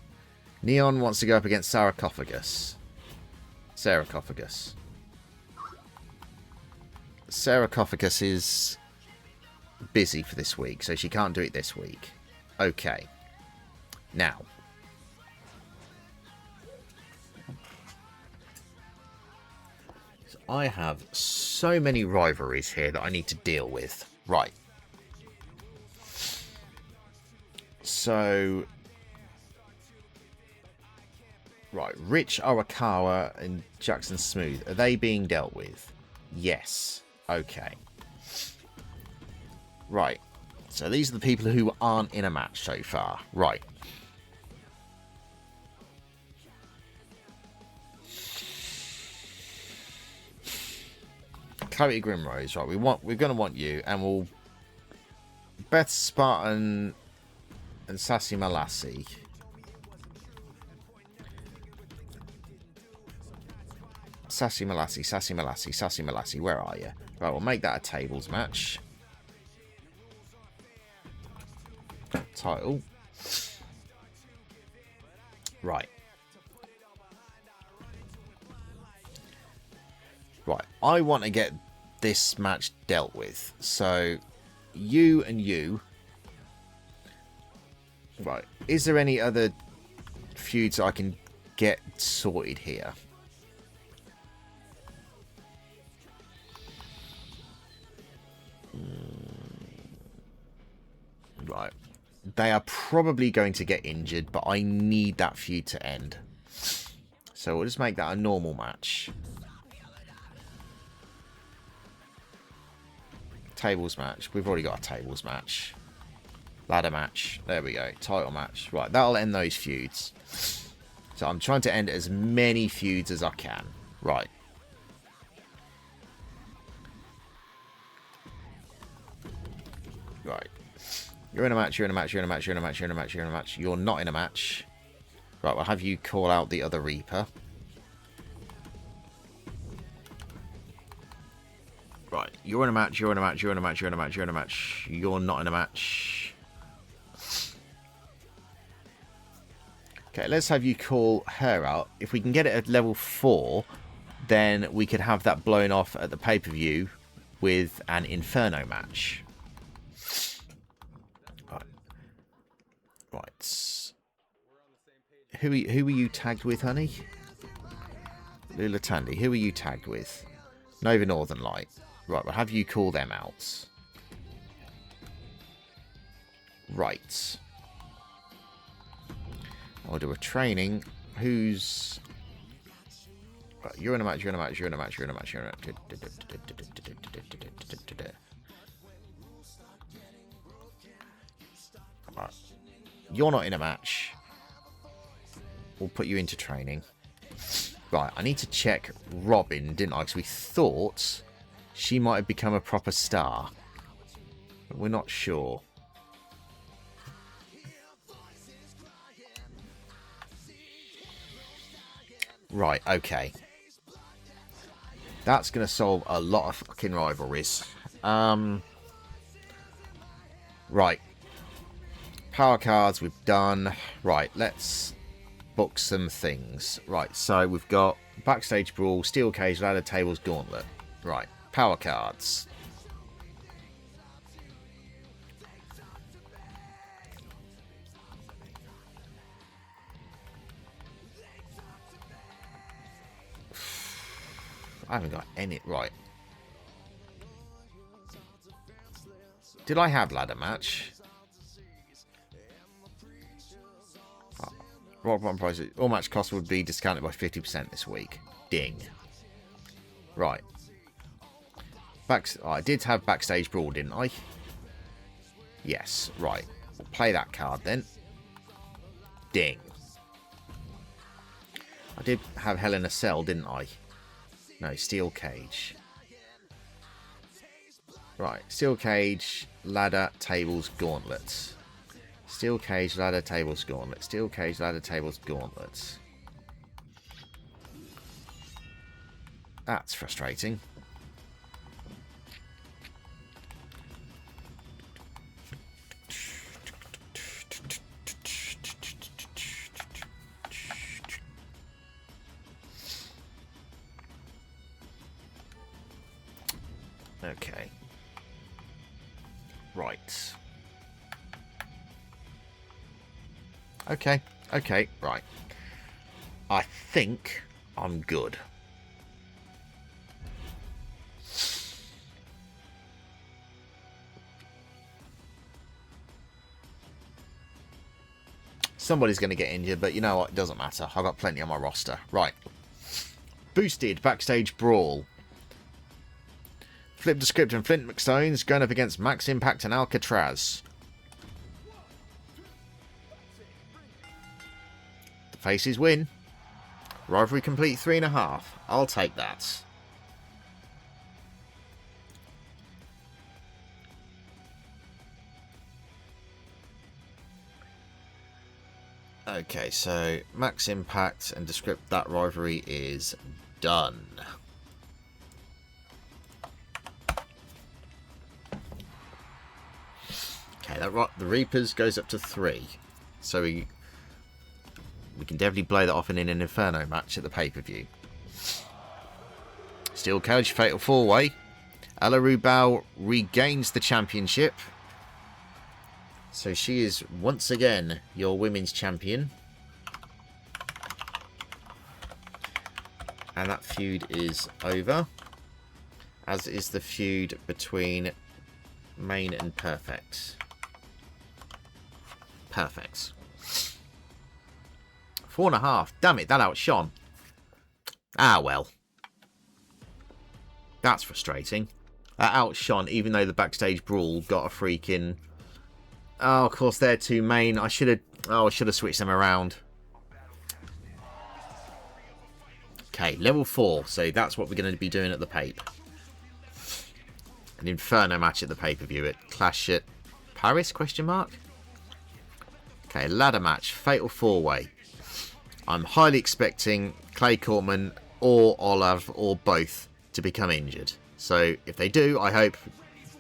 Neon wants to go up against Sarcophagus. Sarcophagus. Sarcophagus is busy for this week, so she can't do it this week. Okay. Now. I have so many rivalries here that I need to deal with. Right. So... Right, Rich Arakawa and Jackson Smooth, are they being dealt with? Yes. Okay. Right. So these are the people who aren't in a match so far. Right. Clarity Grimrose, right, we're gonna want you, and we'll Beth Spartan and Sassy Malassie. Sassy Malassie, Sassy Malassie, Sassy Malassie, where are you? Right, we'll make that a tables match. Title. Right. Right, I want to get this match dealt with. So, you and you. Right, is there any other feuds I can get sorted here? Right, they are probably going to get injured, but I need that feud to end. So we'll just make that a normal match. Tables match. We've already got a tables match. Ladder match. There we go. Title match. Right, that'll end those feuds. So I'm trying to end as many feuds as I can. Right. Right. You're in a match, you're in a match, you're in a match, you're in a match, you're in a match, you're in a match. You're not in a match. Right, we'll have you call out the other Reaper. Right, you're in a match, you're in a match, you're in a match, you're in a match, you're in a match. You're not in a match. Okay, let's have you call her out. If we can get it at level 4, then we could have that blown off at the pay-per-view with an Inferno match. Right. Right. Who are you tagged with, honey? Lula Tandy. Who are you tagged with? Nova Northern Light. Right, we'll have you call them out. Right. I'll do a training. Who's... Right, you're in a match, you're in a match, you're in a match, you're in a match, you're in a match. Right. You're not in a match. We'll put you into training. Right, I need to check Robin, didn't I? Because we thought she might have become a proper star. But we're not sure. Right, okay. That's going to solve a lot of fucking rivalries. Right. Power cards we've done. Right, let's book some things. Right, so we've got Backstage Brawl, Steel Cage, Ladder Tables, Gauntlet. Right, power cards. I haven't got any... Right. Did I have ladder match? Oh, rock bottom price. All match cost would be discounted by 50% this week. Ding. Right. I did have Backstage Brawl, didn't I? Yes. Right. We'll play that card then. Ding. I did have Hell in a Cell, didn't I? No, Steel Cage. Right, Steel Cage, Ladder, Tables, Gauntlets. Steel Cage, Ladder, Tables, Gauntlets. Steel Cage, Ladder, Tables, Gauntlets. That's frustrating. Okay. Right. Okay. Okay. Right. I think I'm good. Somebody's going to get injured, but you know what? It doesn't matter. I've got plenty on my roster. Right. Boosted Backstage Brawl. Flip the script and Flint McStones going up against Max Impact and Alcatraz. The faces win. Rivalry complete 3.5. I'll take that. Okay, so Max Impact and Descript, that rivalry is done. Okay, the Reapers goes up to 3. So we can definitely blow that off in an Inferno match at the pay-per-view. Steel Cage, Fatal 4-Way. Ella Rubal regains the championship. So she is once again your women's champion. And that feud is over. As is the feud between Main and Perfect. Perfect. 4.5. Damn it, that outshone. Ah, well. That's frustrating. That outshone, even though the Backstage Brawl got a freaking... Oh, of course, they're two main. I should have switched them around. Okay, level 4. So that's what we're going to be doing at the Pape. An Inferno match at the pay-per-view at Clash at Paris, question mark? Okay, ladder match, Fatal 4-Way. I'm highly expecting Clay Cortman or Olav or both to become injured. So if they do, I hope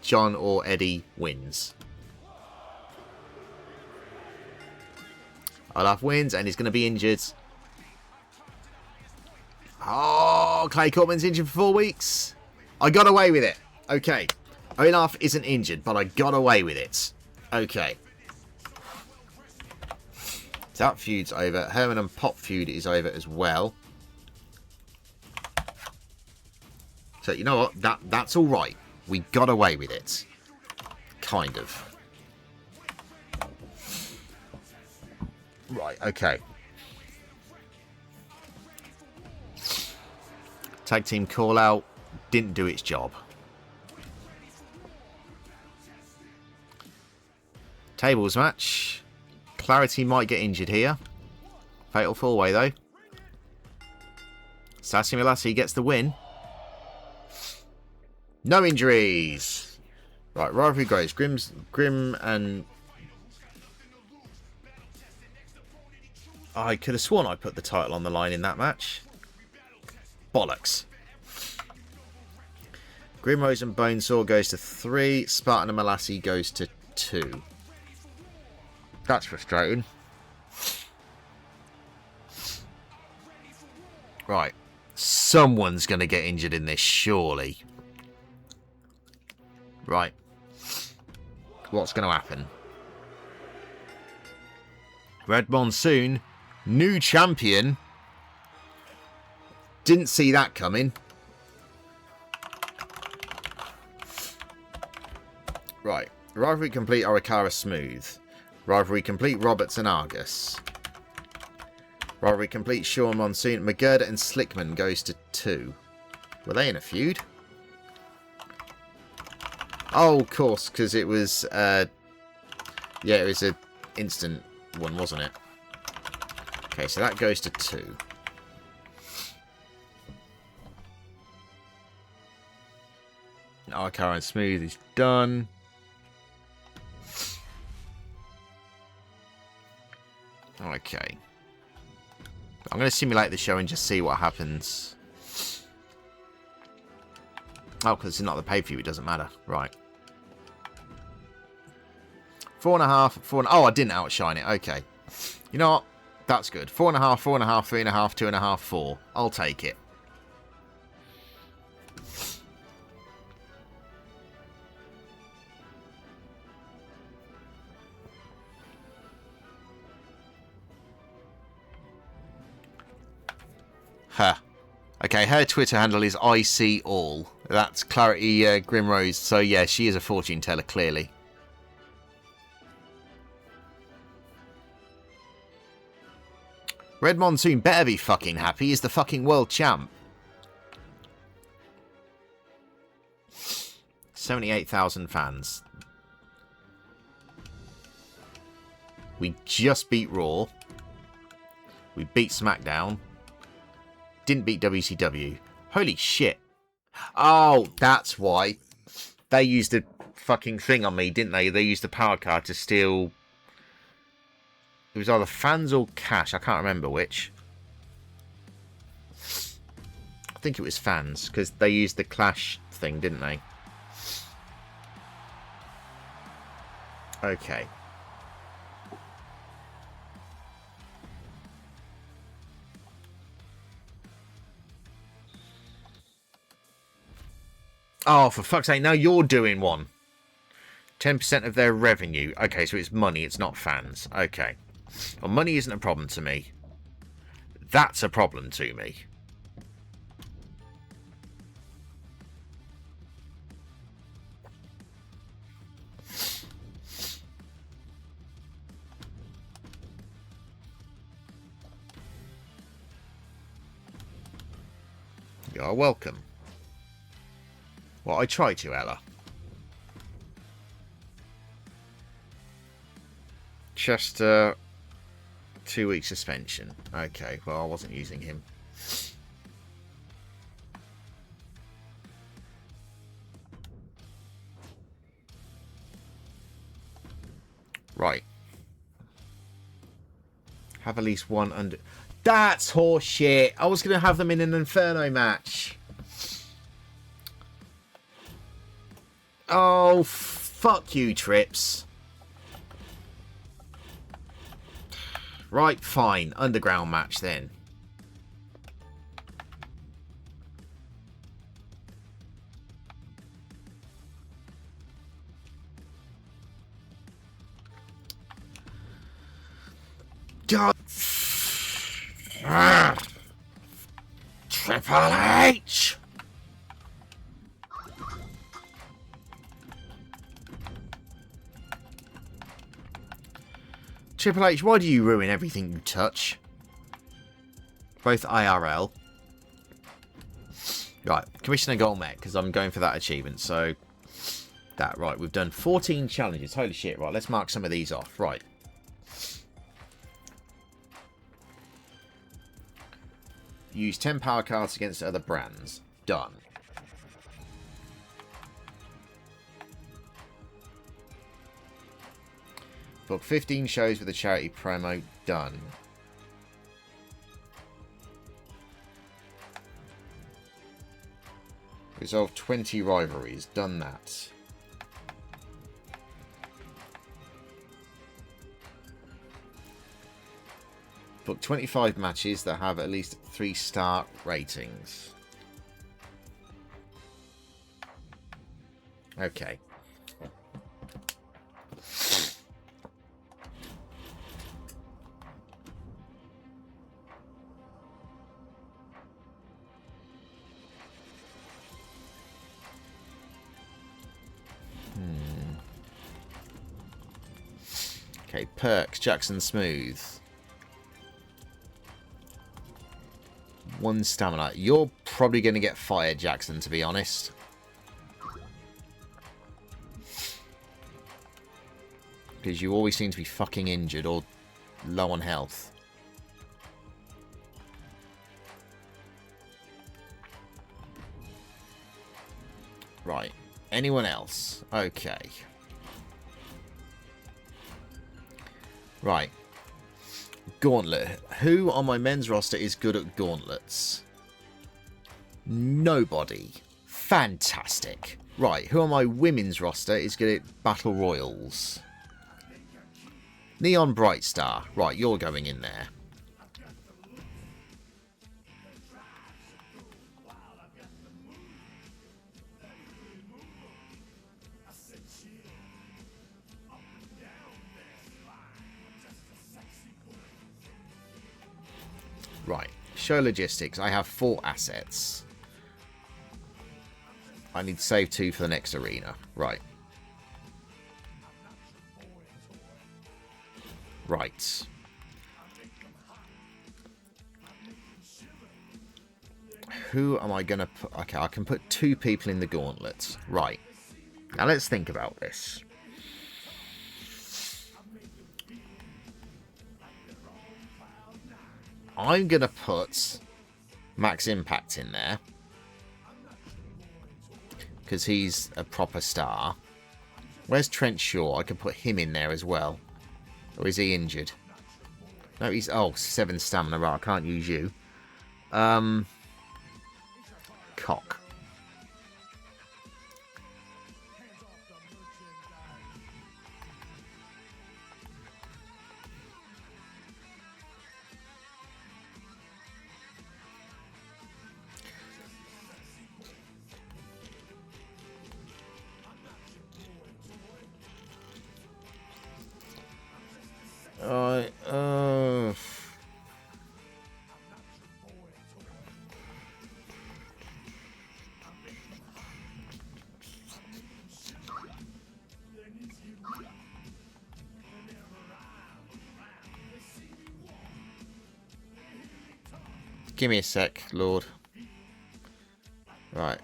John or Eddie wins. Olav wins and he's going to be injured. Oh, Clay Cortman's injured for 4 weeks. I got away with it. Okay. Olaf isn't injured, but I got away with it. Okay. That feud's over. Herman and Pop feud is over as well. So, you know what? That's all right. We got away with it. Kind of. Right, okay. Tag team call out didn't do its job. Tables match. Clarity might get injured here. Fatal 4-Way though. Sassy Malassi gets the win. No injuries. Right, rivalry grows. Grim and... I could have sworn I put the title on the line in that match. Bollocks. Grimrose and Bonesaw goes to 3. Spartan and Malassi goes to 2. That's frustrating. Right. Someone's going to get injured in this, surely. Right. What's going to happen? Red Monsoon, new champion. Didn't see that coming. Right. Rivalry complete Arikara Smooth. Rivalry complete Roberts and Argus. Rivalry complete Sean Monsoon. McGurda and Slickman goes to 2. Were they in a feud? Oh, of course, because it was... yeah, it was an instant one, wasn't it? Okay, so that goes to 2. Arikara and Smooth is done. Okay. I'm going to simulate the show and just see what happens. Oh, because it's not the pay-per-view, it doesn't matter. Right. 4.5, 4. Oh, I didn't outshine it. Okay. You know what? That's good. 4.5, 4.5, 3.5, 2.5, 4. I'll take it. Huh. Okay, her Twitter handle is ICAll. That's Clarity Grimrose. So, yeah, she is a fortune teller, clearly. Red Monsoon better be fucking happy. He's the fucking world champ. 78,000 fans. We just beat Raw. We beat SmackDown. Didn't beat WCW. Holy shit. Oh, that's why. They used a fucking thing on me, didn't they? They used the power card to steal... It was either fans or cash. I can't remember which. I think it was fans, because they used the Clash thing, didn't they? Okay. Oh, for fuck's sake, now you're doing one. 10% of their revenue. Okay, so it's money, it's not fans. Okay. Well, money isn't a problem to me. That's a problem to me. You're welcome. Well, I try to, Ella. Just 2-week suspension. Okay, well, I wasn't using him. Right. Have at least one under... That's horseshit! I was going to have them in an Inferno match. Oh, fuck you, Trips. Right, fine. Underground match, then. God. Triple H! Triple H, why do you ruin everything you touch? Both IRL. Right, Commissioner Golmet, because I'm going for that achievement. So, that, right, we've done 14 challenges. Holy shit, right, let's mark some of these off. Right. Use 10 power cards against other brands. Done. Book 15 shows with a charity promo. Done. Resolve 20 rivalries. Done that. Book 25 matches that have at least 3-star ratings. Okay. Okay, perks. Jackson Smooth. 1 stamina. You're probably going to get fired, Jackson, to be honest. Because you always seem to be fucking injured or low on health. Right. Anyone else? Okay. Right. Gauntlet. Who on my men's roster is good at gauntlets? Nobody. Fantastic. Right. Who on my women's roster is good at battle royals? Neon Brightstar. Right. You're going in there. Right, show logistics. I have 4 assets. I need to save 2 for the next arena. Right. Right. Who am I going to put? Okay, I can put 2 people in the gauntlets. Right. Now let's think about this. I'm going to put Max Impact in there. Because he's a proper star. Where's Trent Shaw? I could put him in there as well. Or is he injured? No, he's... Oh, 7 stamina. Right, I can't use you. Cock. Give me a sec, Lord. Right.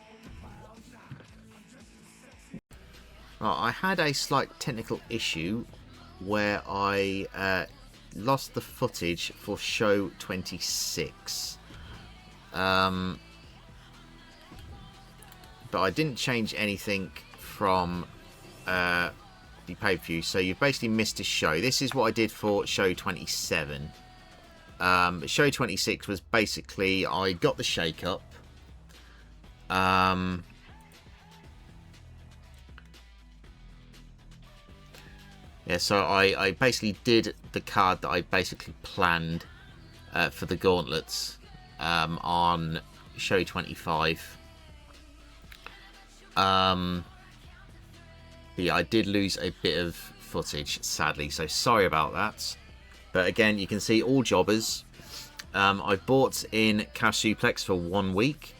I had a slight technical issue where I lost the footage for show 26. But I didn't change anything from the pay-per-view, so you've basically missed a show. This is what I did for show 27. Show 26 was basically I got the shake-up. Yeah, so I basically did the card that I basically planned for the gauntlets on show 25. Yeah, I did lose a bit of footage, sadly, so sorry about that. But again, you can see all jobbers. I bought in Cash Suplex for 1 week.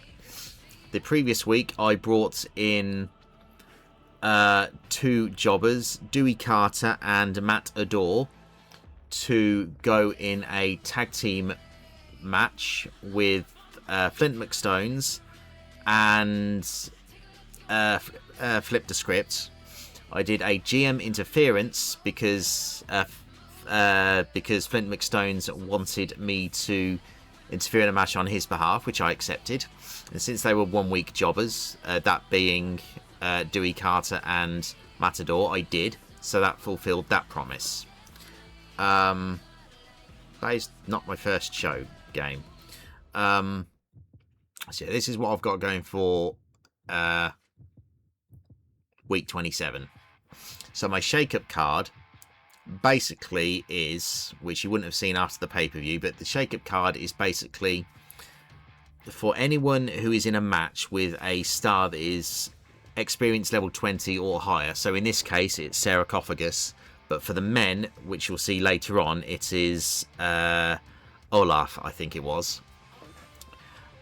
The previous week, I brought in 2 jobbers, Dewey Carter and Matt Adore, to go in a tag team match with Flint McStones and Flip the Script. I did a GM interference because Flint McStones wanted me to interfere in a match on his behalf, which I accepted. And since they were 1 week jobbers, that being Dewey Carter and Matador, I did. So that fulfilled that promise. That is not my first show game. So this is what I've got going for week 27. So my shake-up card basically is, which you wouldn't have seen after the pay-per-view, but the shake-up card is basically for anyone who is in a match with a star that is experience level 20 or higher. So in this case, it's Sarcophagus, but for the men, which you'll see later on, it is Olaf, I think it was.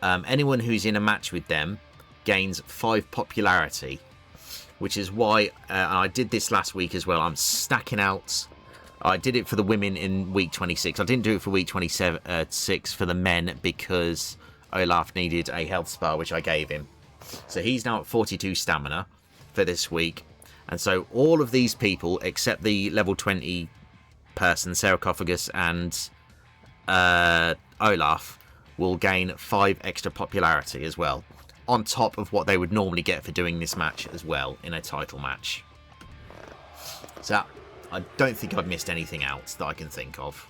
Anyone who's in a match with them gains 5 popularity, which is why I did this last week as well. I'm stacking out I did it for the women in week 26. I didn't do it for week 26 for the men because Olaf needed a health spa, which I gave him. So he's now at 42 stamina for this week. And so all of these people, except the level 20 person, Sarcophagus and Olaf, will gain 5 extra popularity as well, on top of what they would normally get for doing this match as well in a title match. So I don't think I've missed anything else that I can think of.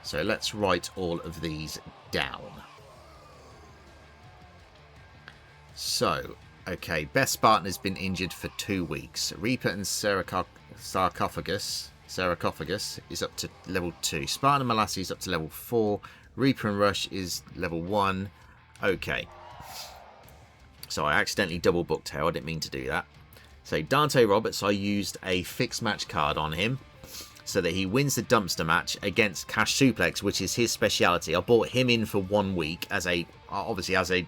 So let's write all of these down. So, okay, Best Spartan has been injured for 2 weeks. Reaper and Sarcophagus is up to level 2. Spartan and Malassi is up to level 4. Reaper and Rush is level 1. Okay. So I accidentally double booked here. I didn't mean to do that. So Dante Roberts, I used a fixed match card on him so that he wins the dumpster match against Cash Suplex, which is his speciality. I bought him in for 1 week as a, obviously as a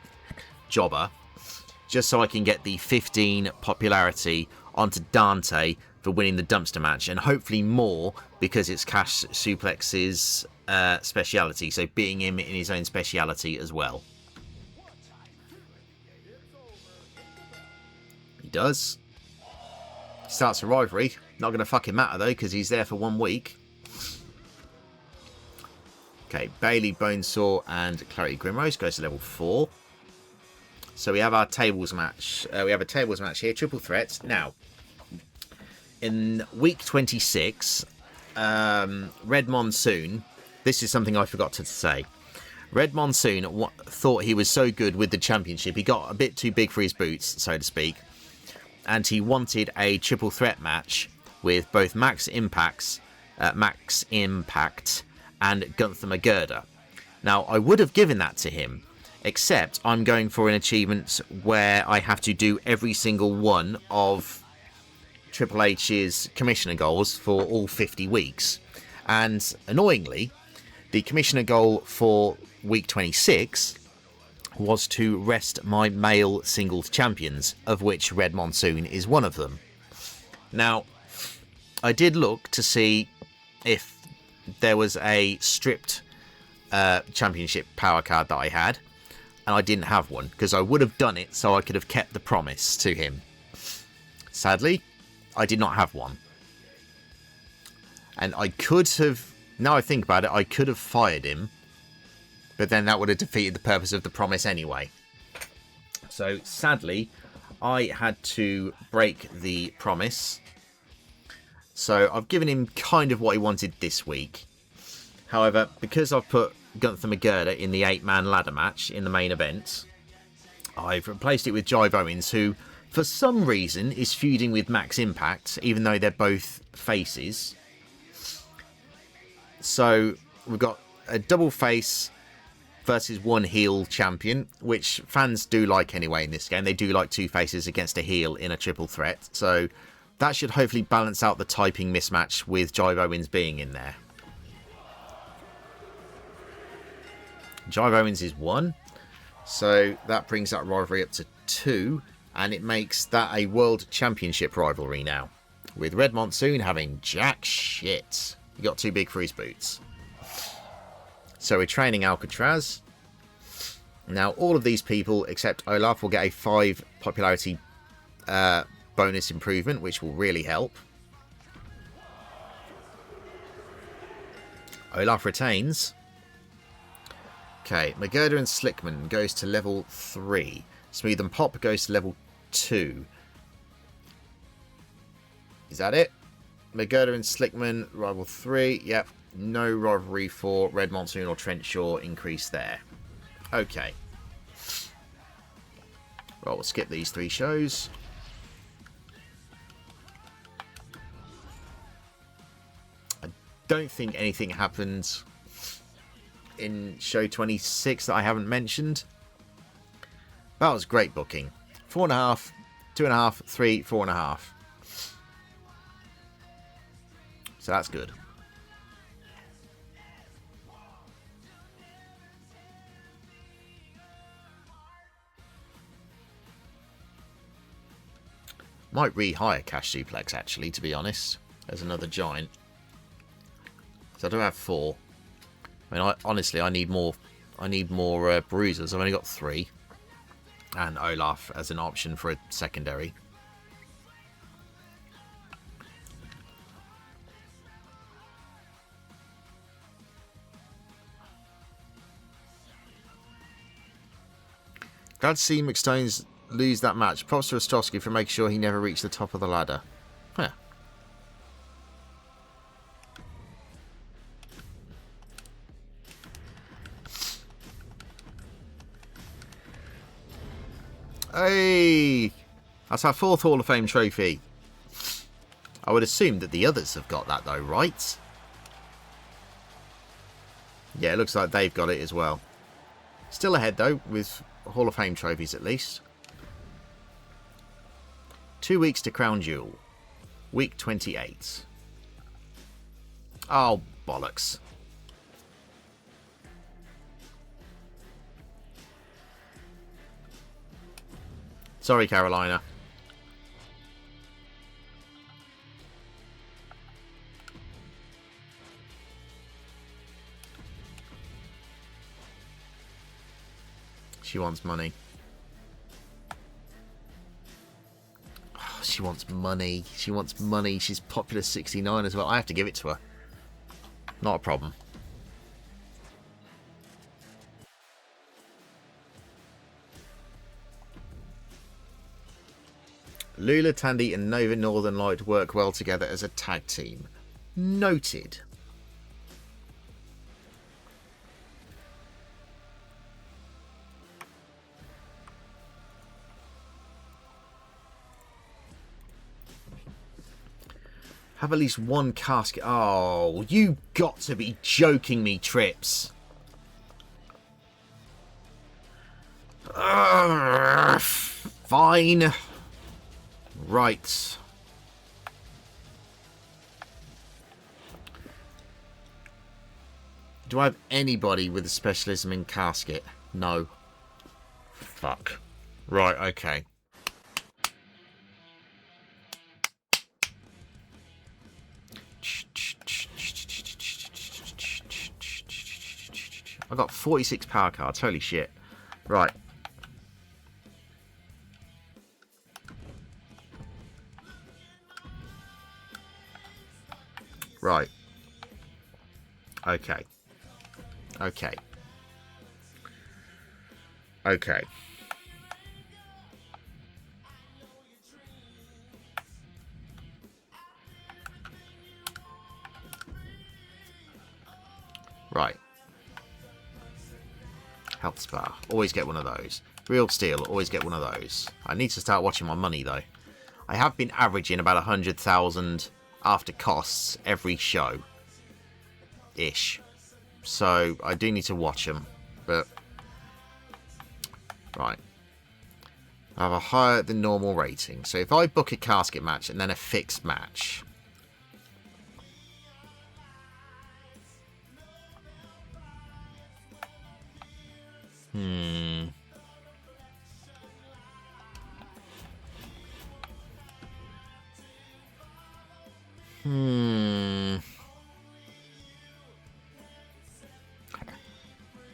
jobber, just so I can get the 15 popularity onto Dante for winning the dumpster match, and hopefully more because it's Cash Suplex's speciality, so beating him in his own speciality as well. He does. Starts a rivalry. Not going to fucking matter though, because he's there for 1 week. Okay, Bailey, Bonesaw, and Clarity Grimrose goes to level 4. So we have our tables match. We have a tables match here, triple threat. Now, in week 26, Red Monsoon. This is something I forgot to say. Red Monsoon thought he was so good with the championship. He got a bit too big for his boots, so to speak. And he wanted a triple threat match with both Max Impact, and Gunther McGirder. Now, I would have given that to him, except I'm going for an achievement where I have to do every single one of Triple H's commissioner goals for all 50 weeks. And annoyingly, the commissioner goal for week 26 was to rest my male singles champions, of which Red Monsoon is one of them. Now, I did look to see if there was a stripped championship power card that I had, and I didn't have one, because I would have done it so I could have kept the promise to him. Sadly, I did not have one. And I could have, now I think about it, I could have fired him, but then that would have defeated the purpose of the promise anyway. So sadly, I had to break the promise. So I've given him kind of what he wanted this week. However, because I've put Gunther McGirder in the 8-man ladder match in the main event, I've replaced it with Jive Owens, who for some reason is feuding with Max Impact, even though they're both faces. So we've got a double face versus 1 heel champion, which fans do like anyway in this game. They do like 2 faces against a heel in a triple threat. So that should hopefully balance out the typing mismatch with Jive Owens being in there. Jive Owens is 1. So that brings that rivalry up to 2. And it makes that a world championship rivalry now, with Red Monsoon having jack shit. He got too big for his boots. So we're training Alcatraz. Now all of these people except Olaf will get a 5 popularity bonus improvement, which will really help. Olaf retains. Okay, McGirder and Slickman goes to level 3. Smooth and Pop goes to level 2. Is that it? McGirder and Slickman, rival 3. Yep. No rivalry for Red Monsoon or Trent Shaw increase there. Okay. Well, we'll skip these 3 shows. I don't think anything happened in show 26 that I haven't mentioned. That was great booking. 4.5, 2.5, 3, 4.5. So that's good. Might rehire Cash Suplex actually, to be honest. as another giant. So I do have 4. I mean, honestly, I need more. I need more bruisers. I've only got 3, and Olaf as an option for a secondary. Glad to see McStones lose that match. Props to Ostrowski for making sure he never reached the top of the ladder. Huh. Hey! That's our 4th Hall of Fame trophy. I would assume that the others have got that though, right? Yeah, it looks like they've got it as well. Still ahead though, with Hall of Fame trophies at least. 2 weeks to Crown Jewel. Week 28. Oh, bollocks. Sorry, Carolina. She wants money. Oh, she wants money. She wants money. She's popular 69 as well. I have to give it to her. Not a problem. Lula, Tandy and Nova Northern Light work well together as a tag team. Noted. Have at least one casket. Oh, you got to be joking me, Trips. Fine. Right. Do I have anybody with a specialism in casket? No. Fuck. Right, okay. I got 46 power cards. Holy shit. Right. Right. Okay. Okay. Okay. Right. Health Spa. Always get one of those. Real Steel. Always get one of those. I need to start watching my money, though. I have been averaging about 100,000 after costs every show. Ish. So, I do need to watch them. But, right. I have a higher than normal rating. So, if I book a casket match and then a fixed match...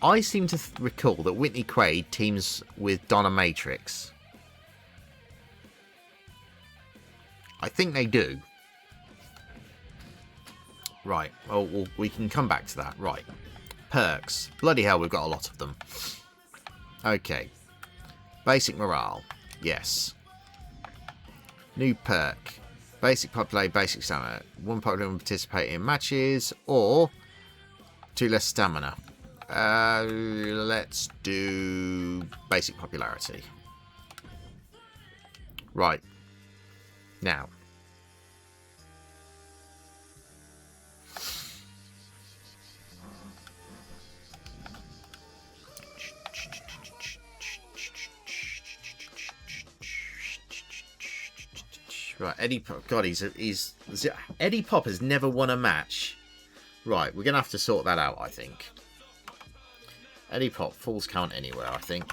I seem to recall that Whitney Quaid teams with Donna Matrix. I think they do. Right. Well, we can come back to that. Right. Perks. Bloody hell, we've got a lot of them. Okay. Basic morale. Yes. New perk. Basic play, basic stamina. 1 Pokemon participate in matches, or 2 less stamina. Let's do basic popularity. Right. Now. Right, Eddie Pop. God, he's Eddie Pop has never won a match. Right, we're gonna have to sort that out, I think. Eddie Pop, falls count anywhere, I think.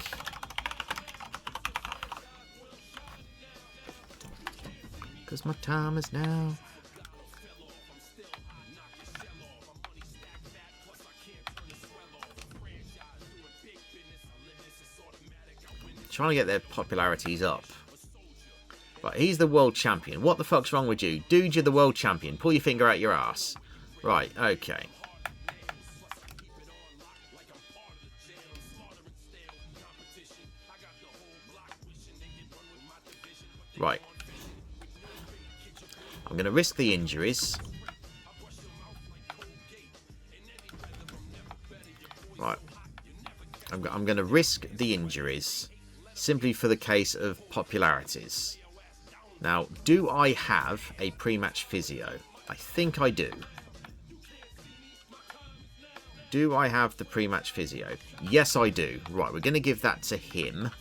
Because my time is now. Trying to get their popularities up. Right, he's the world champion. What the fuck's wrong with you? Dude, you're the world champion. Pull your finger out your ass. Right, okay. Right. I'm going to risk the injuries. Right. I'm going to risk the injuries simply for the case of popularities. Now, do I have a pre-match physio? I think I do. Do I have the pre-match physio? Yes, I do. Right, we're going to give that to him.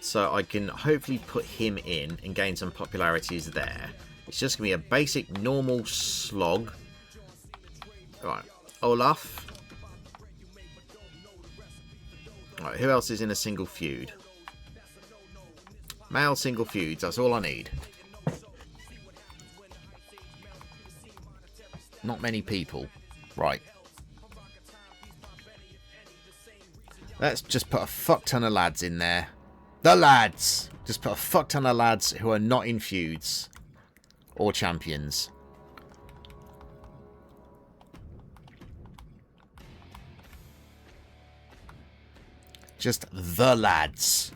So I can hopefully put him in and gain some popularities there. It's just going to be a basic normal slog. Right, Olaf. Right, who else is in a single feud? Male single feuds, that's all I need. Not many people. Right. Let's just put a fuck ton of lads in there. The lads! Just put a fuck ton of lads who are not in feuds. Or champions. Just the lads.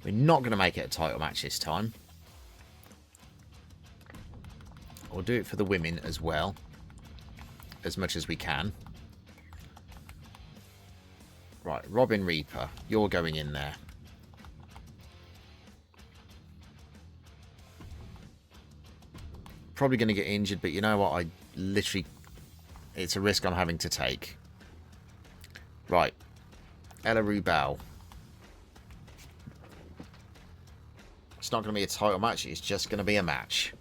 We're not going to make it a title match this time. We'll do it for the women as well. As much as we can. Right, Robin Reaper. You're going in there. Probably going to get injured, but you know what? I literally... It's a risk I'm having to take. Right. Ella Rubel. It's not going to be a title match. It's just going to be a match.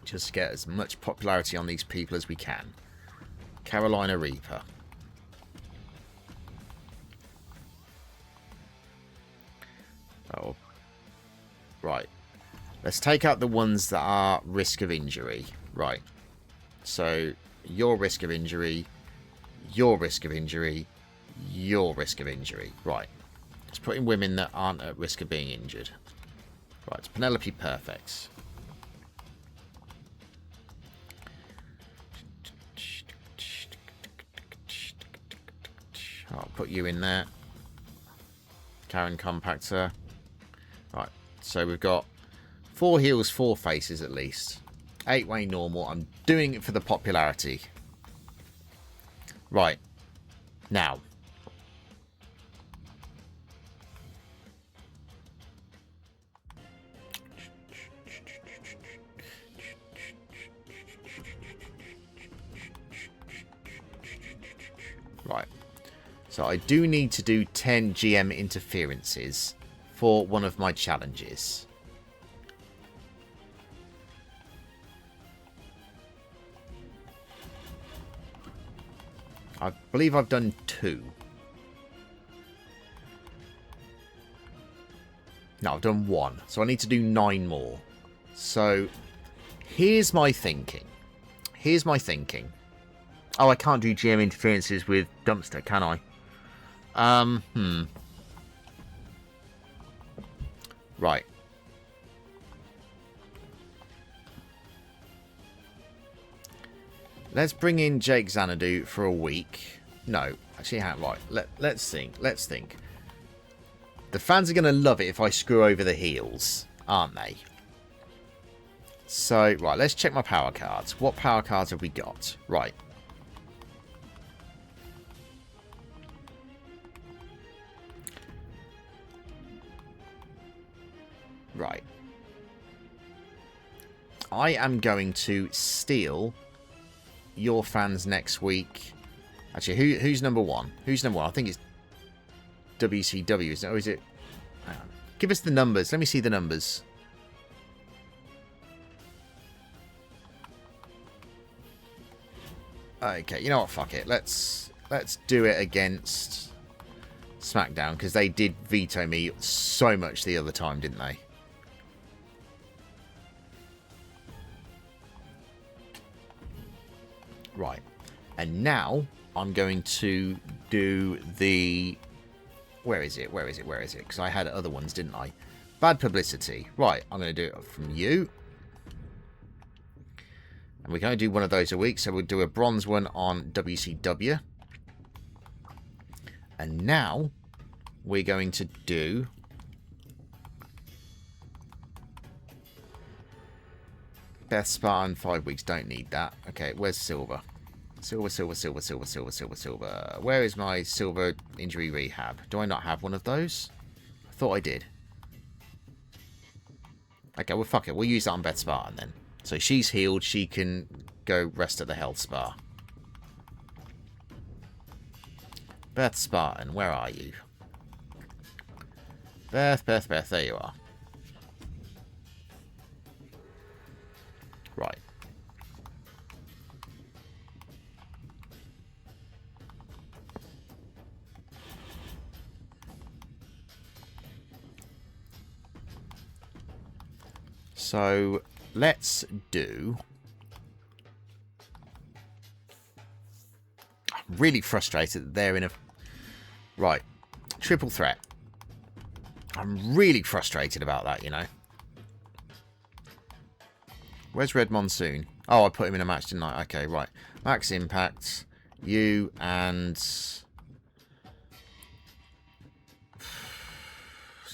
Just get as much popularity on these people as we can. Carolina Reaper. Oh. Right. Let's take out the ones that are risk of injury. Right. So, your risk of injury, your risk of injury, your risk of injury. Right. Let's put in women that aren't at risk of being injured. Right, it's Penelope Perfect. I'll put you in there. Karen Compactor. Right, so we've got 4 heels, 4 faces at least. 8-way normal. I'm doing it for the popularity. Right. Now. Right. So I do need to do 10 GM interferences for one of my challenges. I believe I've done 2. No, I've done 1. So I need to do 9 more. So here's my thinking. Here's my thinking. Oh, I can't do GM interferences with Dumpster, can I? Right. Let's bring in Jake Xanadu for a week. No, actually, right. Let's think. Let's think. The fans are going to love it if I screw over the heels, aren't they? So, right, let's check my power cards. What power cards have we got? Right. Right. I am going to steal your fans next week. Actually, who's number 1? Who's number 1? I think it's WCW, isn't it? Or is it... Hang on. Give us the numbers. Let me see the numbers. Okay, you know what? Fuck it. Let's do it against SmackDown, because they did veto me so much the other time, didn't they? Right. And now I'm going to do the... Where is it? Where is it? Where is it? Because I had other ones, didn't I? Bad publicity. Right, I'm going to do it from you. And we can only do one of those a week, so we'll do a bronze one on WCW. And now we're going to do... Beth Spartan, 5 weeks. Don't need that. Okay, where's silver? Silver, silver, silver, silver, silver, silver, silver. Where is my silver injury rehab? Do I not have one of those? I thought I did. Okay, well, fuck it. We'll use that on Beth Spartan then. So she's healed. She can go rest at the health spa. Beth Spartan, where are you? Beth, Beth, Beth. There you are. Right. So let's do... I'm really frustrated that they're in a... Right. Triple threat. I'm really frustrated about that, you know. Where's Red Monsoon? Oh, I put him in a match, didn't I? Okay, right. Max Impact. You and... Let's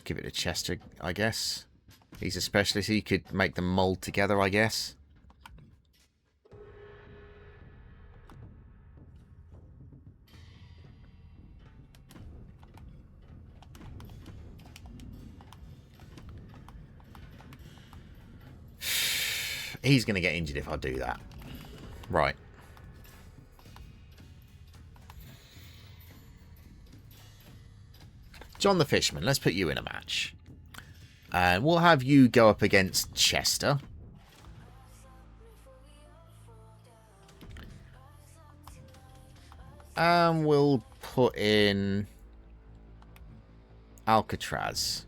give it to Chester, I guess. He's a specialist. He could make them mold together, I guess. He's going to get injured if I do that. Right. John the Fishman, let's put you in a match. And we'll have you go up against Chester. And we'll put in Alcatraz.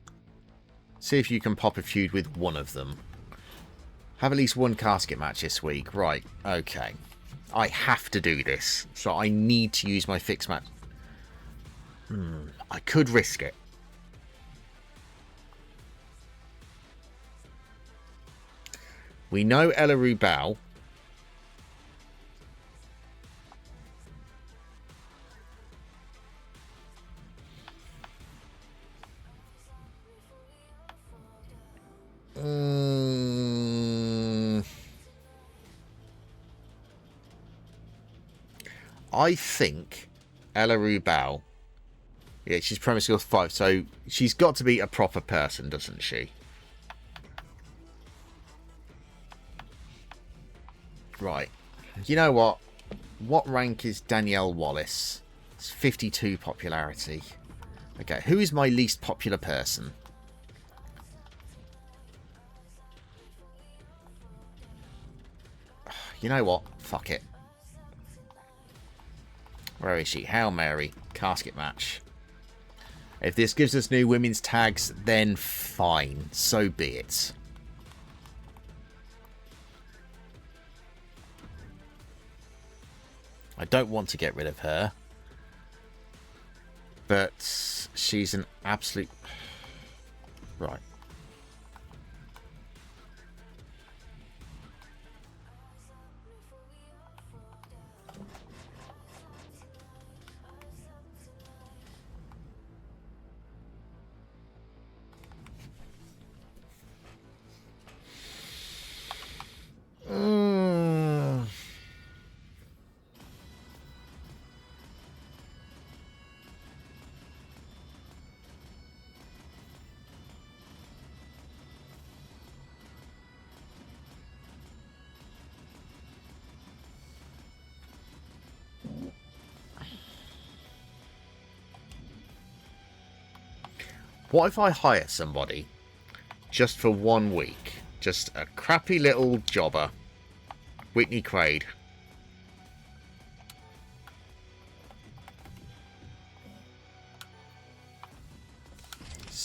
See if you can pop a feud with one of them. Have at least one casket match this week. Right, okay. I have to do this. So I need to use my fixed match. I could risk it. We know Ella Rubal. I think Ella Rubal. Yeah, she's Premier Skills 5, so she's got to be a proper person, doesn't she? Right. You know what? What rank is Danielle Wallace? It's 52 popularity. Okay, who is my least popular person? You know what? Fuck it. Where is she? Hail Mary. Casket match. If this gives us new women's tags, then fine. So be it. I don't want to get rid of her. But she's an absolute... Right. What if I hire somebody just for 1 week? Just a crappy little jobber. Whitney Quaid.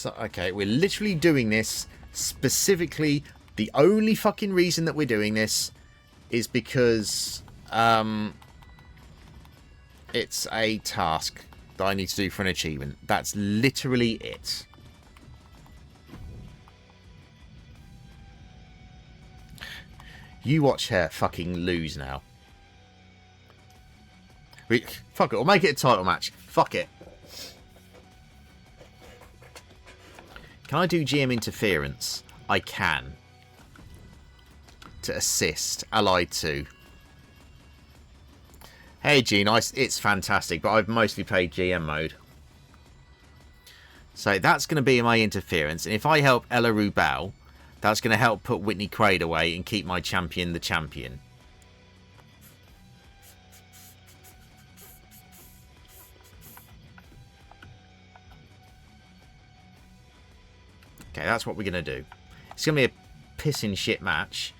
So, okay, we're literally doing this specifically. The only fucking reason that we're doing this is because it's a task that I need to do for an achievement. That's literally it. You watch her fucking lose now. Fuck it, we'll make it a title match. Fuck it. Can I do GM interference? I can. To assist. Allied to. Hey Gene, it's fantastic, but I've mostly played GM mode. So that's going to be my interference. And if I help Ella Rubal, that's going to help put Whitney Quaid away and keep my champion the champion. Okay, that's what we're going to do. It's going to be a pissing shit match,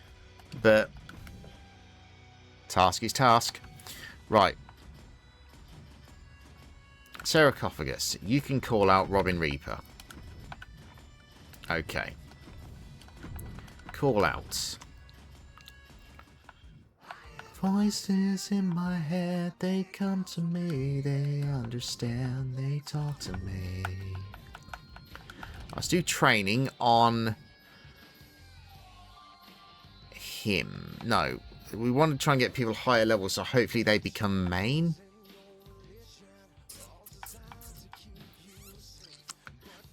but task is task. Right. Sarcophagus, you can call out Robin Reaper. Okay. Call outs. Voices in my head, they come to me, they understand, they talk to me. Let's do training on him. No, we want to try and get people higher levels, so hopefully they become main.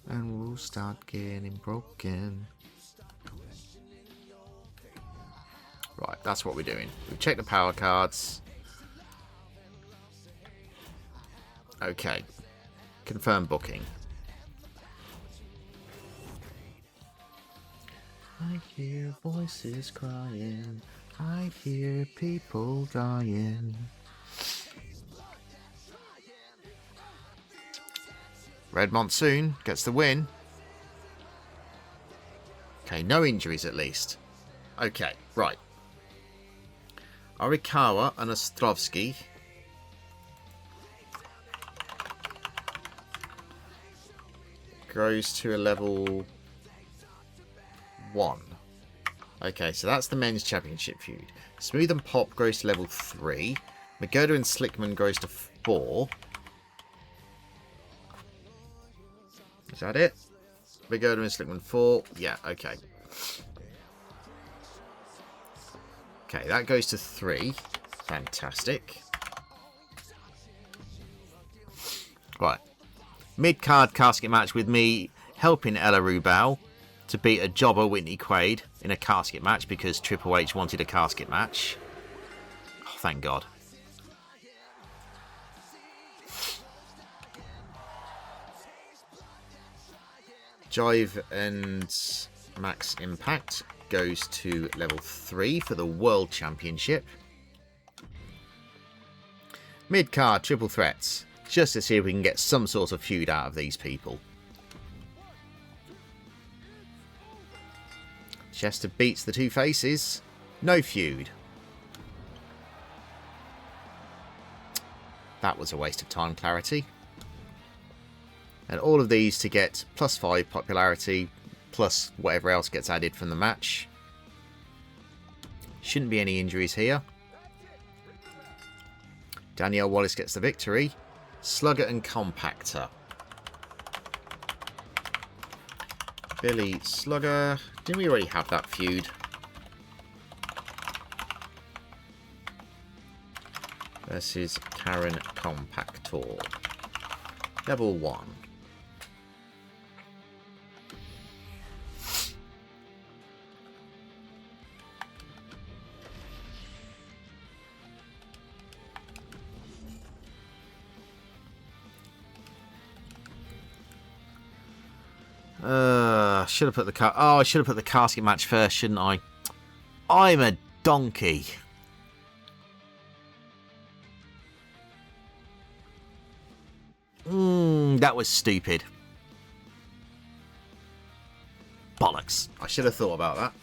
And we'll start getting broken. Right, that's what we're doing. We've checked the power cards. Okay. Confirm booking. I hear voices crying. I hear people dying. Red Monsoon gets the win. Okay, no injuries at least. Okay, right. Arikawa and Ostrovsky. Grows to a level 1. Okay, so that's the men's championship feud. Smooth and Pop grows to level 3. Magoda and Slickman grows to 4. Is that it? Magoda and Slickman 4. Yeah, okay. Okay, that goes to 3. Fantastic. Right. Mid-card casket match with me helping Ella Rubal to beat a jobber Whitney Quaid in a casket match because Triple H wanted a casket match. Oh, thank God. Jive and Max Impact goes to level 3 for the World Championship. Mid-card triple threats, just to see if we can get some sort of feud out of these people. Chester beats the Two Faces. No feud. That was a waste of time, Clarity. And all of these to get +5 popularity, plus whatever else gets added from the match. Shouldn't be any injuries here. Danielle Wallace gets the victory. Slugger and Compactor. Billy Slugger. Didn't we already have that feud? Versus Karen Compactor. Level 1. Should have put the I should have put the casket match first, shouldn't I? I'm a donkey. That was stupid. Bollocks. I should have thought about that.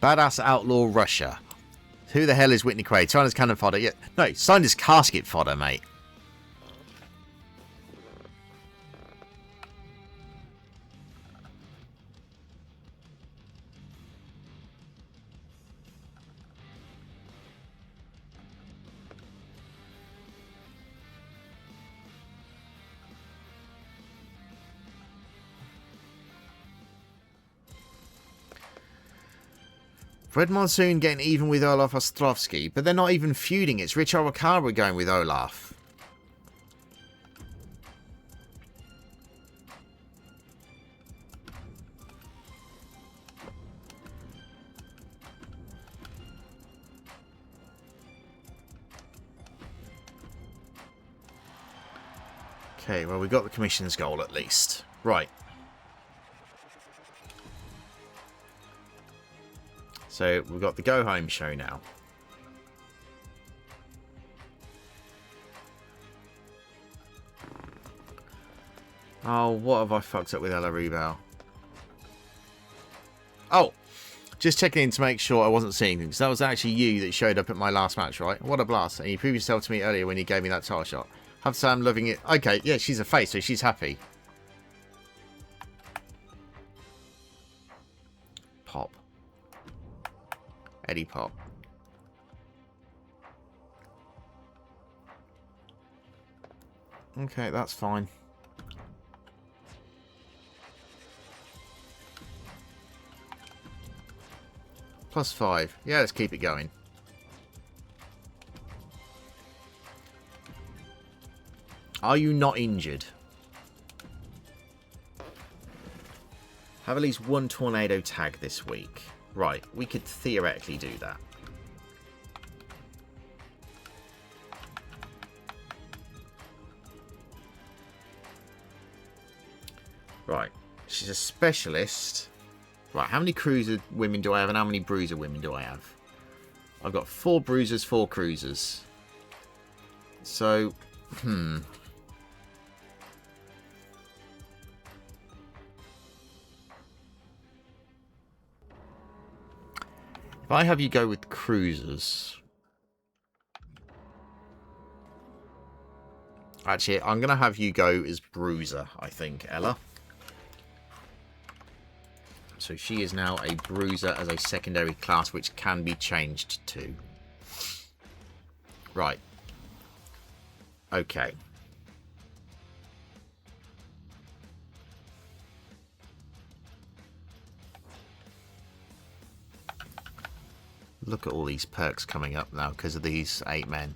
Badass Outlaw Russia. Who the hell is Whitney Quaid? Signed as cannon fodder. Yeah. No, signed as casket fodder, mate. Red Monsoon getting even with Olaf Ostrovsky, but they're not even feuding. It's Rich Arakawa going with Olaf. Okay, well, we got the commission's goal at least. Right. So we've got the go home show now. Oh, what have I fucked up with Ella Rubel? Oh, just checking in to make sure I wasn't seeing things. That was actually you that showed up at my last match, right? What a blast. And you proved yourself to me earlier when you gave me that title shot. Have to say I'm loving it. Okay, yeah, she's a face, so she's happy. Pop. Eddie Pop. Okay, that's fine. +5. Yeah, let's keep it going. Are you not injured? Have at least one tornado tag this week. Right, we could theoretically do that. Right, she's a specialist. Right, how many cruiser women do I have and how many bruiser women do I have? I've got 4 bruisers, 4 cruisers. So, If I have you go with cruisers... Actually, I'm going to have you go as bruiser, I think, Ella. So she is now a bruiser as a secondary class, which can be changed to. Right. Okay. Look at all these perks coming up now because of these 8 men.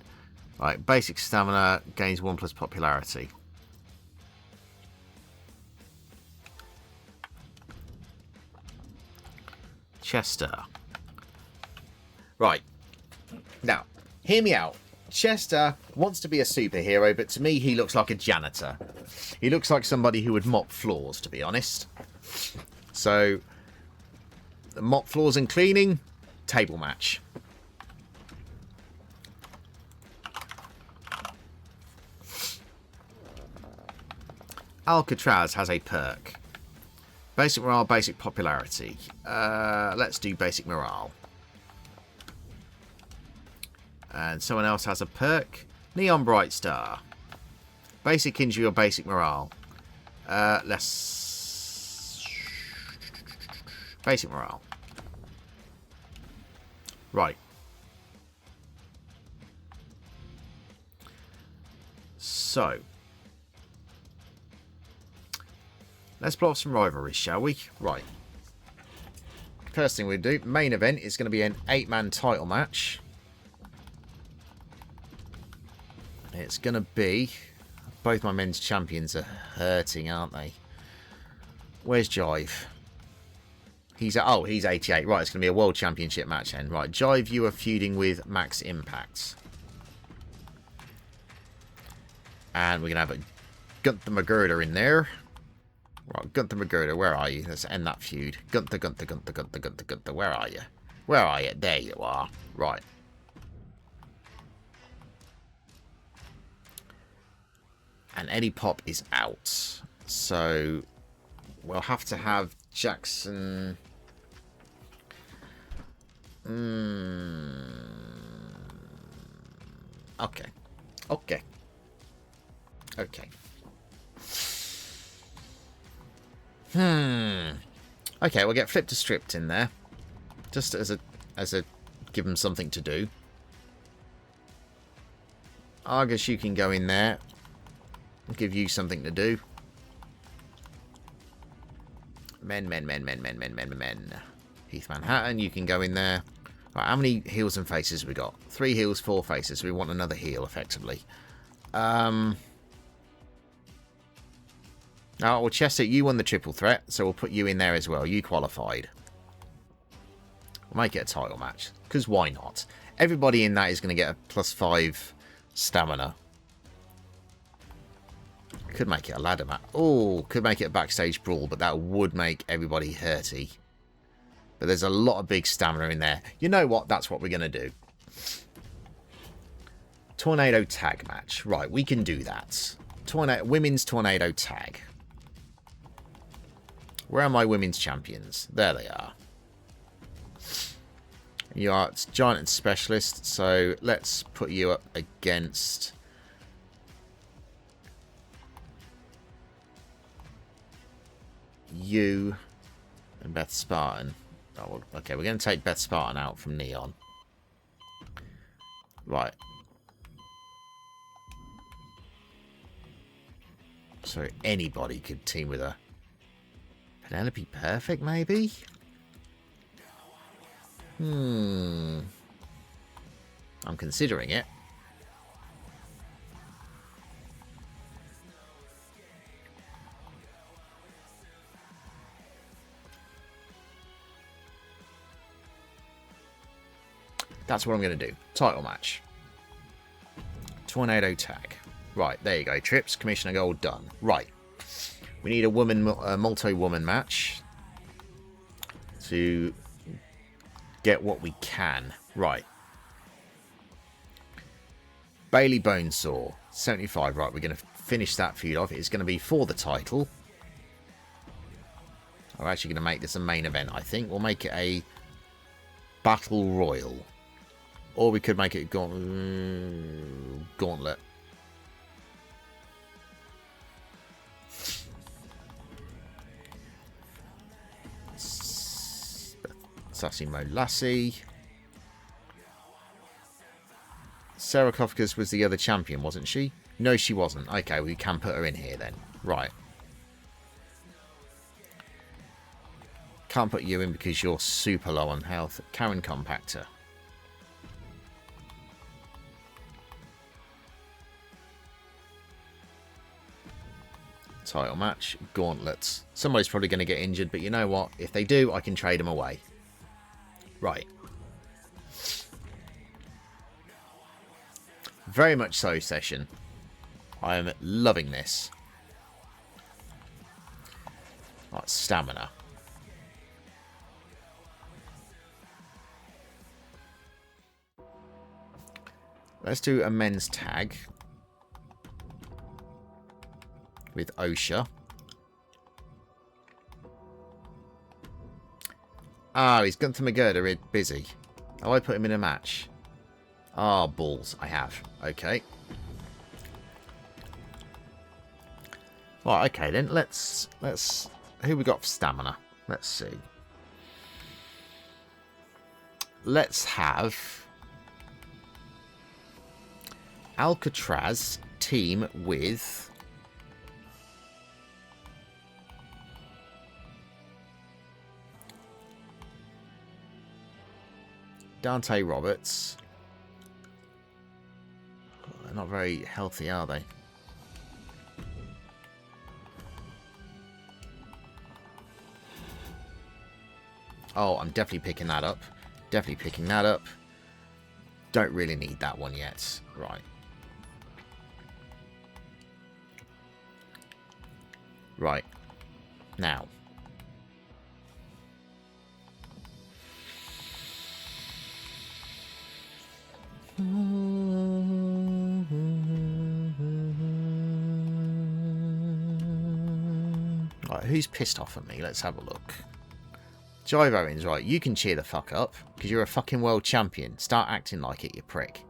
Right, basic stamina gains 1+ popularity. Chester. Right. Now, hear me out. Chester wants to be a superhero, but to me he looks like a janitor. He looks like somebody who would mop floors, to be honest. So, mop floors and cleaning, table match. Alcatraz has a perk. Basic morale, basic popularity. Let's do basic morale. And someone else has a perk. Neon Bright Star. Basic injury or basic morale. Let's... Basic morale. Right. So... Let's plot some rivalries, shall we? Right. First thing we do, main event is going to be an 8-man title match. It's going to be... Both my men's champions are hurting, aren't they? Where's Jive? He's 88. Right, it's going to be a world championship match then. Right, Jive, you are feuding with Max Impact. And we're going to have a Gunther McGirder in there. Right, Gunther McGirder, where are you? Let's end that feud. Gunther, where are you? Where are you? There you are. Right. And Eddie Pop is out. So, we'll have to have Jackson... Okay. Okay. Okay. Okay, we'll get Flip to Stripped in there. Just as a give them something to do. Argus, you can go in there. I'll give you something to do. Men. Heath Manhattan, you can go in there. Right, how many heals and faces have we got? 3 heals, 4 faces. We want another heal, effectively. Oh, well, Chester, you won the triple threat, so we'll put you in there as well. You qualified. We'll make it a title match, because why not? Everybody in that is going to get a +5 stamina. Could make it a ladder match. Oh, could make it a backstage brawl, but that would make everybody hurty. But there's a lot of big stamina in there. You know what? That's what we're going to do. Tornado tag match. Right, we can do that. Women's tornado tag. Where are my women's champions? There they are. You are giant and specialist, so let's put you up against you and Beth Spartan. Oh, well, okay, we're going to take Beth Spartan out from Neon. Right. So anybody could team with her. Penelope Perfect, maybe? I'm considering it. That's what I'm going to do. Title match. Tornado tag. Right, there you go. Trips, Commissioner Gold, done. Right. We need a multi-woman match to get what we can. Right. Bailey Bonesaw, 75. Right, we're going to finish that feud off. It's going to be for the title. I'm actually going to make this a main event, I think. We'll make it a Battle Royal. Or we could make it Gauntlet. Sassy Mo Lassie. Sarcophagus was the other champion, wasn't she? No, she wasn't. Okay, we can put her in here then. Right. Can't put you in because you're super low on health. Karen Compactor. Title match. Gauntlets. Somebody's probably going to get injured, but you know what? If they do, I can trade them away. Right. Very much so, session. I am loving this. Right, stamina. Let's do a men's tag with OSHA. Ah, he's Gunther McGurder busy. Oh, I put him in a match. Ah, balls. I have. Okay. Right, okay then. Let's who we got for stamina? Let's see. Let's have Alcatraz team with Dante Roberts. They're not very healthy, are they? Oh, I'm definitely picking that up. Definitely picking that up. Don't really need that one yet. Right. Right. Now. Right, who's pissed off at me? Let's have a look. Jive Owens, right, you can cheer the fuck up, because you're a fucking world champion. Start acting like it, you prick.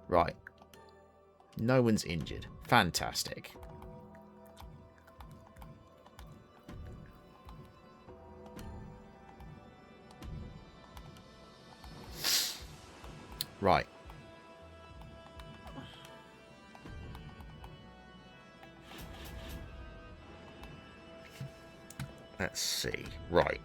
Right. No one's injured. Fantastic. Right. Let's see. Right.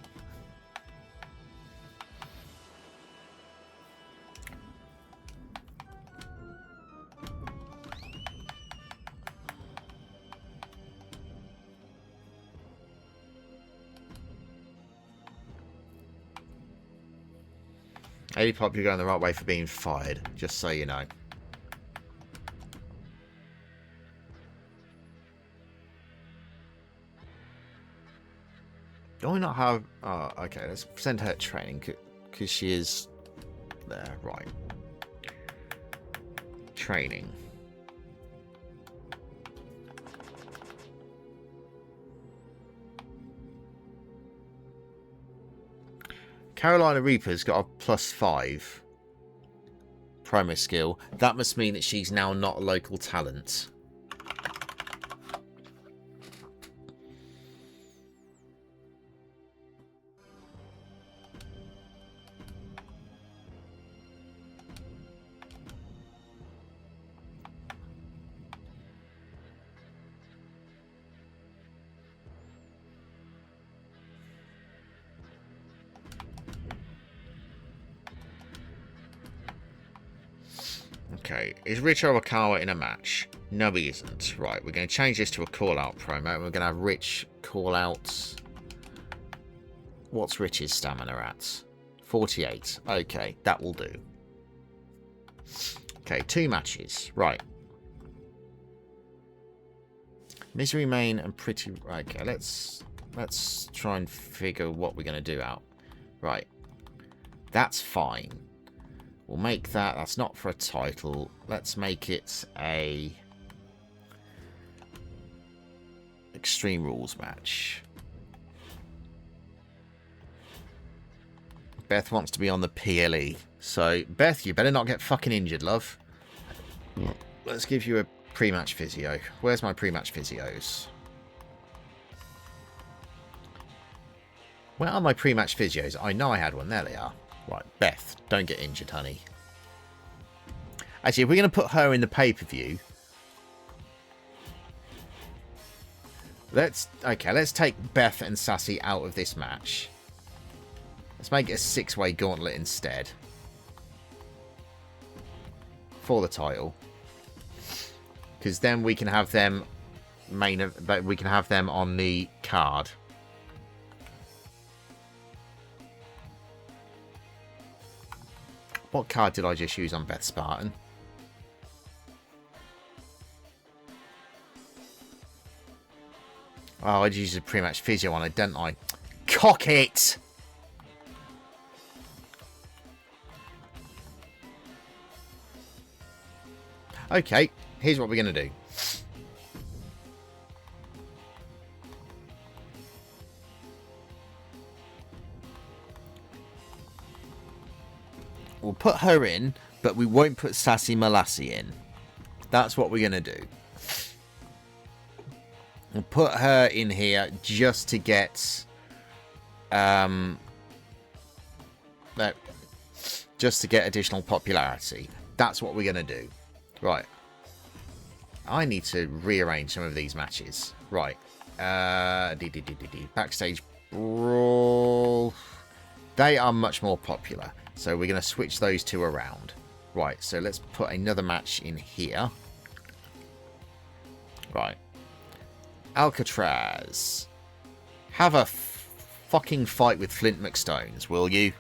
Pop, you're going the right way for being fired, just so you know. Do I not have... Oh, okay, let's send her training, because she is there. Right. Training. Carolina Reaper's got a +5 promo skill. That must mean that she's now not a local talent. Okay, is Rich Owakawa in a match? No, he isn't. Right, we're going to change this to a call-out promo. We're going to have Rich call out... What's Rich's stamina at? 48. Okay, that will do. Okay, 2 matches. Right. Misery Main and Pretty... Okay, let's try and figure what we're going to do out. Right. That's fine. We'll make that. That's not for a title. Let's make it a Extreme Rules match. Beth wants to be on the PLE. So, Beth, you better not get fucking injured, love. Let's give you a pre-match physio. Where's my pre-match physios? Where are my pre-match physios? I know I had one. There they are. Right, Beth, don't get injured, honey. Actually, if we're going to put her in the pay-per-view... Let's take Beth and Sassy out of this match. Let's make it a 6-way gauntlet instead. For the title. Because then we can have them we can have them on the card. What card did I just use on Beth Spartan? Oh, I just used a pre-match physio on it, didn't I? Cock it! Okay, here's what we're going to do. We'll put her in, but we won't put Sassy Malassi in. That's what we're going to do. We'll put her in here just to get... just to get additional popularity. That's what we're going to do. Right. I need to rearrange some of these matches. Right. Backstage Brawl. They are much more popular. So we're going to switch those 2 around. Right, so let's put another match in here. Right. Alcatraz. Have a fucking fight with Flint McStones, will you?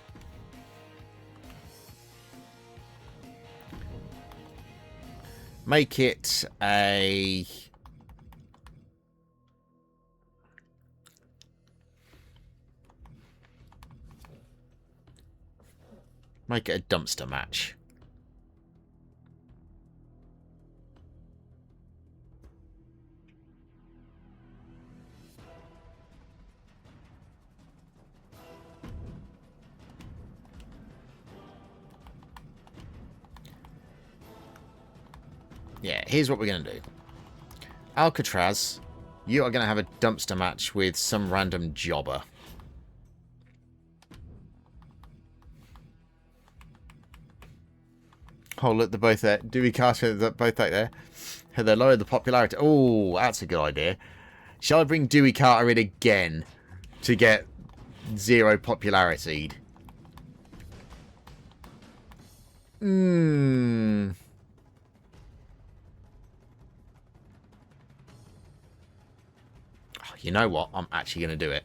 Make it a... Make it a dumpster match. Yeah, here's what we're going to do. Alcatraz, you are going to have a dumpster match with some random jobber. Oh, look, they're both there. Dewey Carter, they're both out there. They lowered the popularity. Oh, that's a good idea. Shall I bring Dewey Carter in again to get 0 popularity? Oh, you know what? I'm actually going to do it.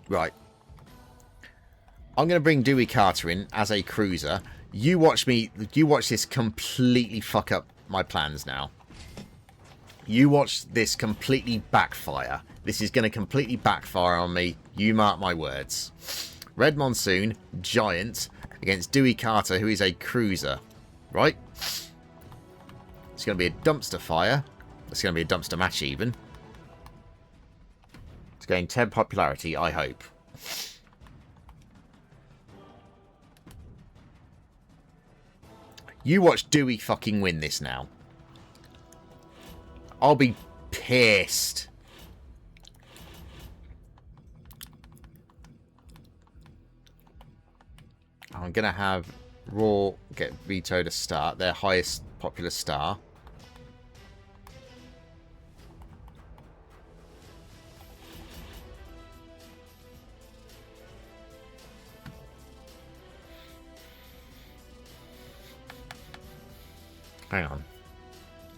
Right. I'm going to bring Dewey Carter in as a cruiser. You watch this completely fuck up my plans now. You watch this completely backfire. This is going to completely backfire on me. You mark my words. Red Monsoon, giant, against Dewey Carter, who is a cruiser. Right? It's going to be a dumpster fire. It's going to be a dumpster match even. It's going 10 popularity, I hope. You watch Dewey fucking win this now. I'll be pissed. I'm going to have Raw get Vito to start, their highest popular star. Hang on.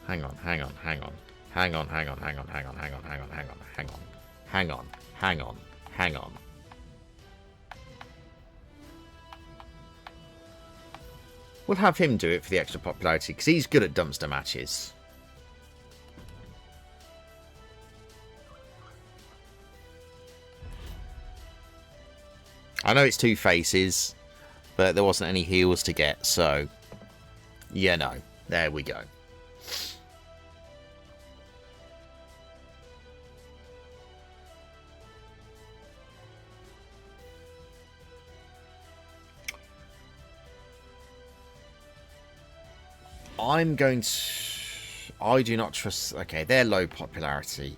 Hang on, hang on, hang on. Hang on, hang on, hang on, hang on, hang on, hang on, hang on, hang on. Hang on, hang on, hang on. We'll have him do it for the extra popularity, because he's good at dumpster matches. I know it's 2 faces, but there wasn't any heels to get, so... yeah, no. There we go. I'm going to... I do not trust... okay, they're low popularity.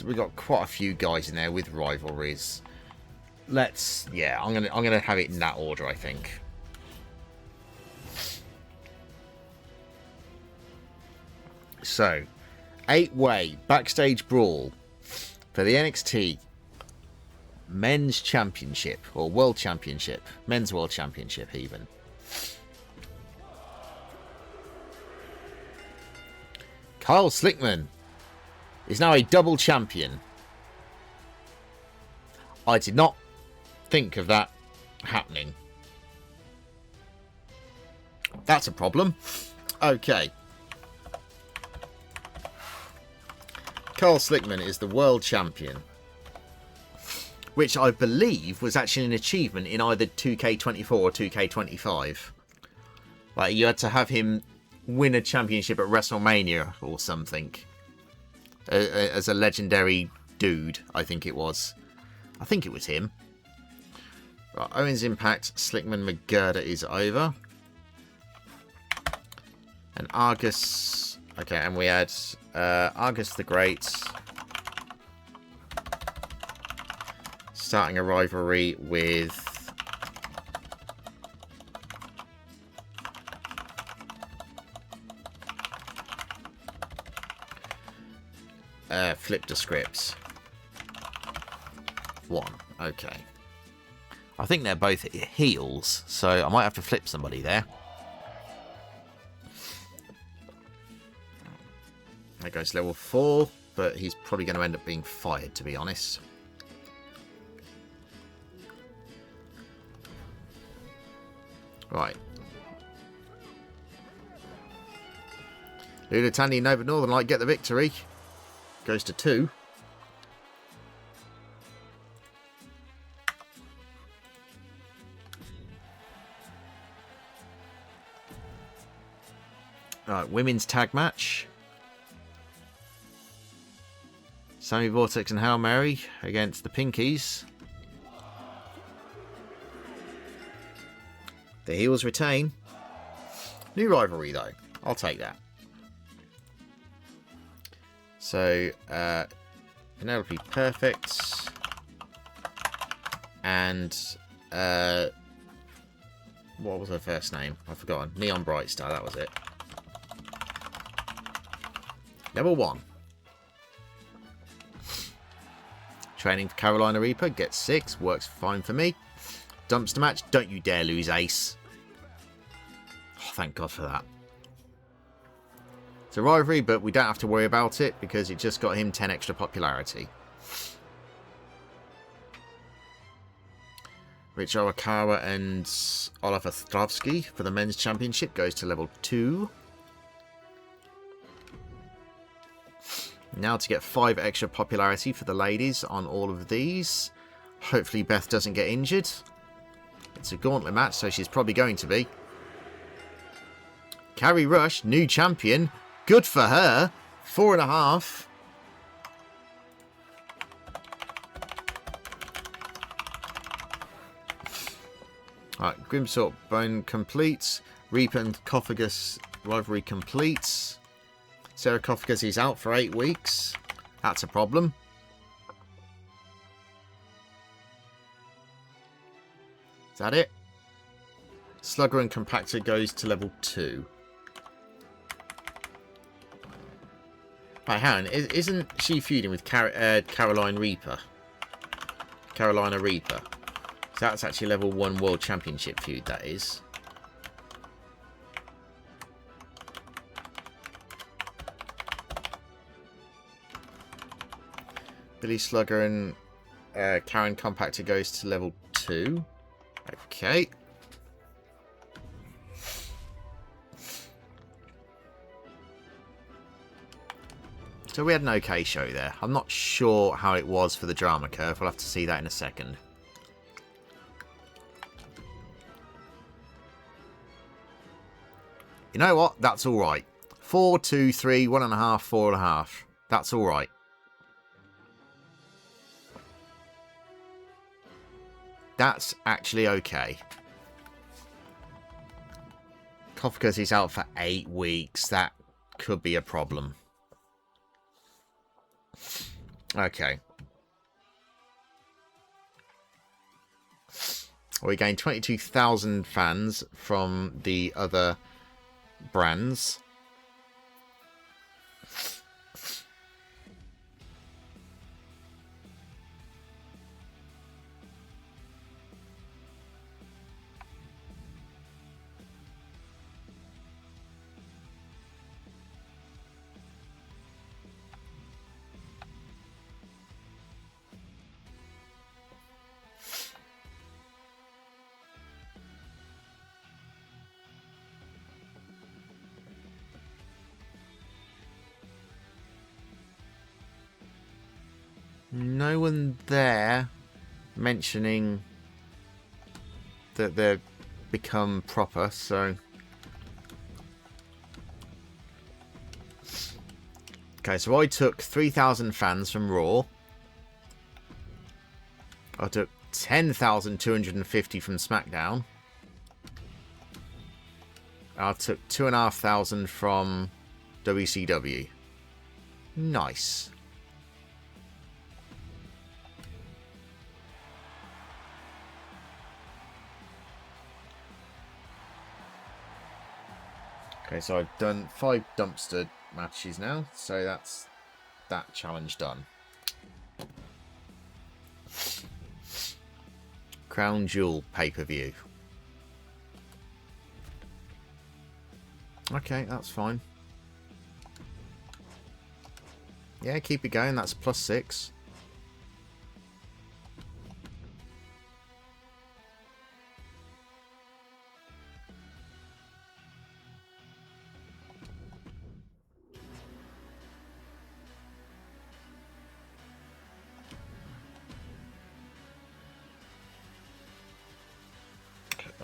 We've got quite a few guys in there with rivalries. Let's... yeah, I'm gonna have it in that order, I think. So, 8-way backstage brawl for the NXT Men's Championship, or World Championship. Men's World Championship, even. Kyle Slickman is now a double champion. I did not think of that happening. That's a problem. Okay. Kyle Slickman is the world champion, which I believe was actually an achievement in either 2K24 or 2K25. Like, you had to have him win a championship at WrestleMania or something. As a legendary dude, I think it was. I think it was him. Right, Owens Impact, Slickman McGurder is over. And Argus... okay, and we had Argus the Great starting a rivalry with Flip the Scripts. 1. Okay. I think they're both heels, so I might have to flip somebody there. That goes level 4, but he's probably going to end up being fired, to be honest. Right. Lula Tandy Nova Northern Light get the victory. Goes to 2. Right, women's tag match. Sammy Vortex and Hail Mary against the Pinkies. The heels retain. New rivalry, though. I'll take that. So, Penelope Perfect. And, what was her first name? I've forgotten. Neon Bright Star, that was it. Level 1. Training for Carolina Reaper, gets 6, works fine for me. Dumpster match, don't you dare lose Ace. Oh, thank God for that. It's a rivalry, but we don't have to worry about it because it just got him 10 extra popularity. Rich Arakawa and Oliver Stravsky for the men's championship goes to level 2. Now to get 5 extra popularity for the ladies on all of these. Hopefully Beth doesn't get injured. It's a gauntlet match, so she's probably going to be. Carrie Rush, new champion. Good for her. 4.5. Alright, Grimsort Bone completes. Reaper and Cophagus rivalry completes. Sarcophagus is out for 8 weeks. That's a problem. Is that it? Slugger and Compactor goes to level 2. Right, hang on. Isn't she feuding with Carolina Reaper? Carolina Reaper. So that's actually level 1 World Championship feud, that is. Billy Slugger and Karen Compactor goes to level 2. Okay. So we had an okay show there. I'm not sure how it was for the drama curve. We'll have to see that in a second. You know what? That's alright. 4, 2, 3, 1.5, 4.5. That's alright. That's actually okay. Kofkas is out for 8 weeks. That could be a problem. Okay. We gained 22,000 fans from the other brands. No one there mentioning that they've become proper, so... Okay, so I took 3,000 fans from Raw. I took 10,250 from SmackDown. I took 2,500 from WCW. Nice. Okay, so I've done 5 dumpster matches now, so that's that challenge done. Crown Jewel pay-per-view. Okay, that's fine. Yeah, keep it going, that's +6.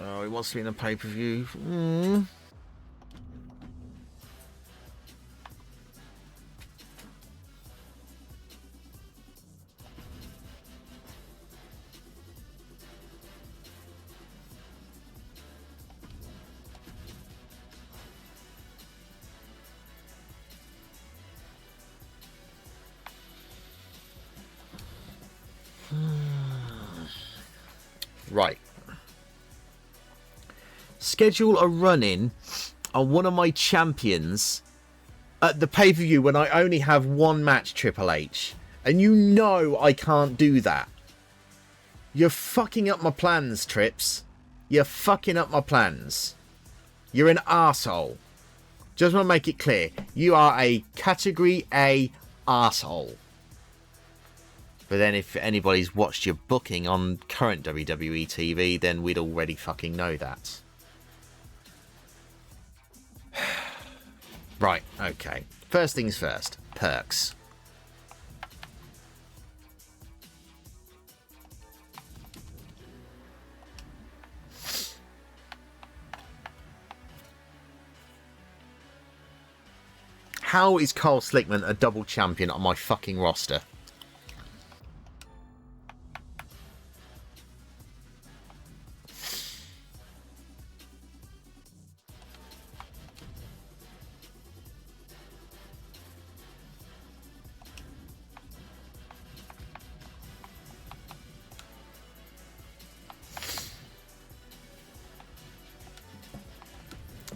Oh, he wants to be in a pay-per-view. Right. Schedule a run-in on one of my champions at the pay-per-view when I only have one match, Triple H. And you know I can't do that. You're fucking up my plans, Trips. You're fucking up my plans. You're an arsehole. Just want to make it clear. You are a Category A arsehole. But then if anybody's watched your booking on current WWE TV, then we'd already fucking know that. Right, okay. First things first. Perks. How is Carl Slickman a double champion on my fucking roster?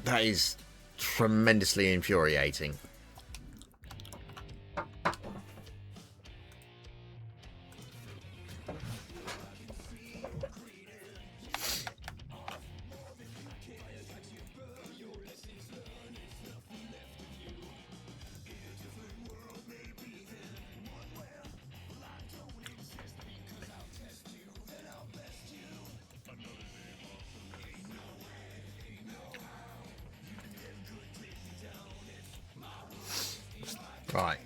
That is tremendously infuriating. Right.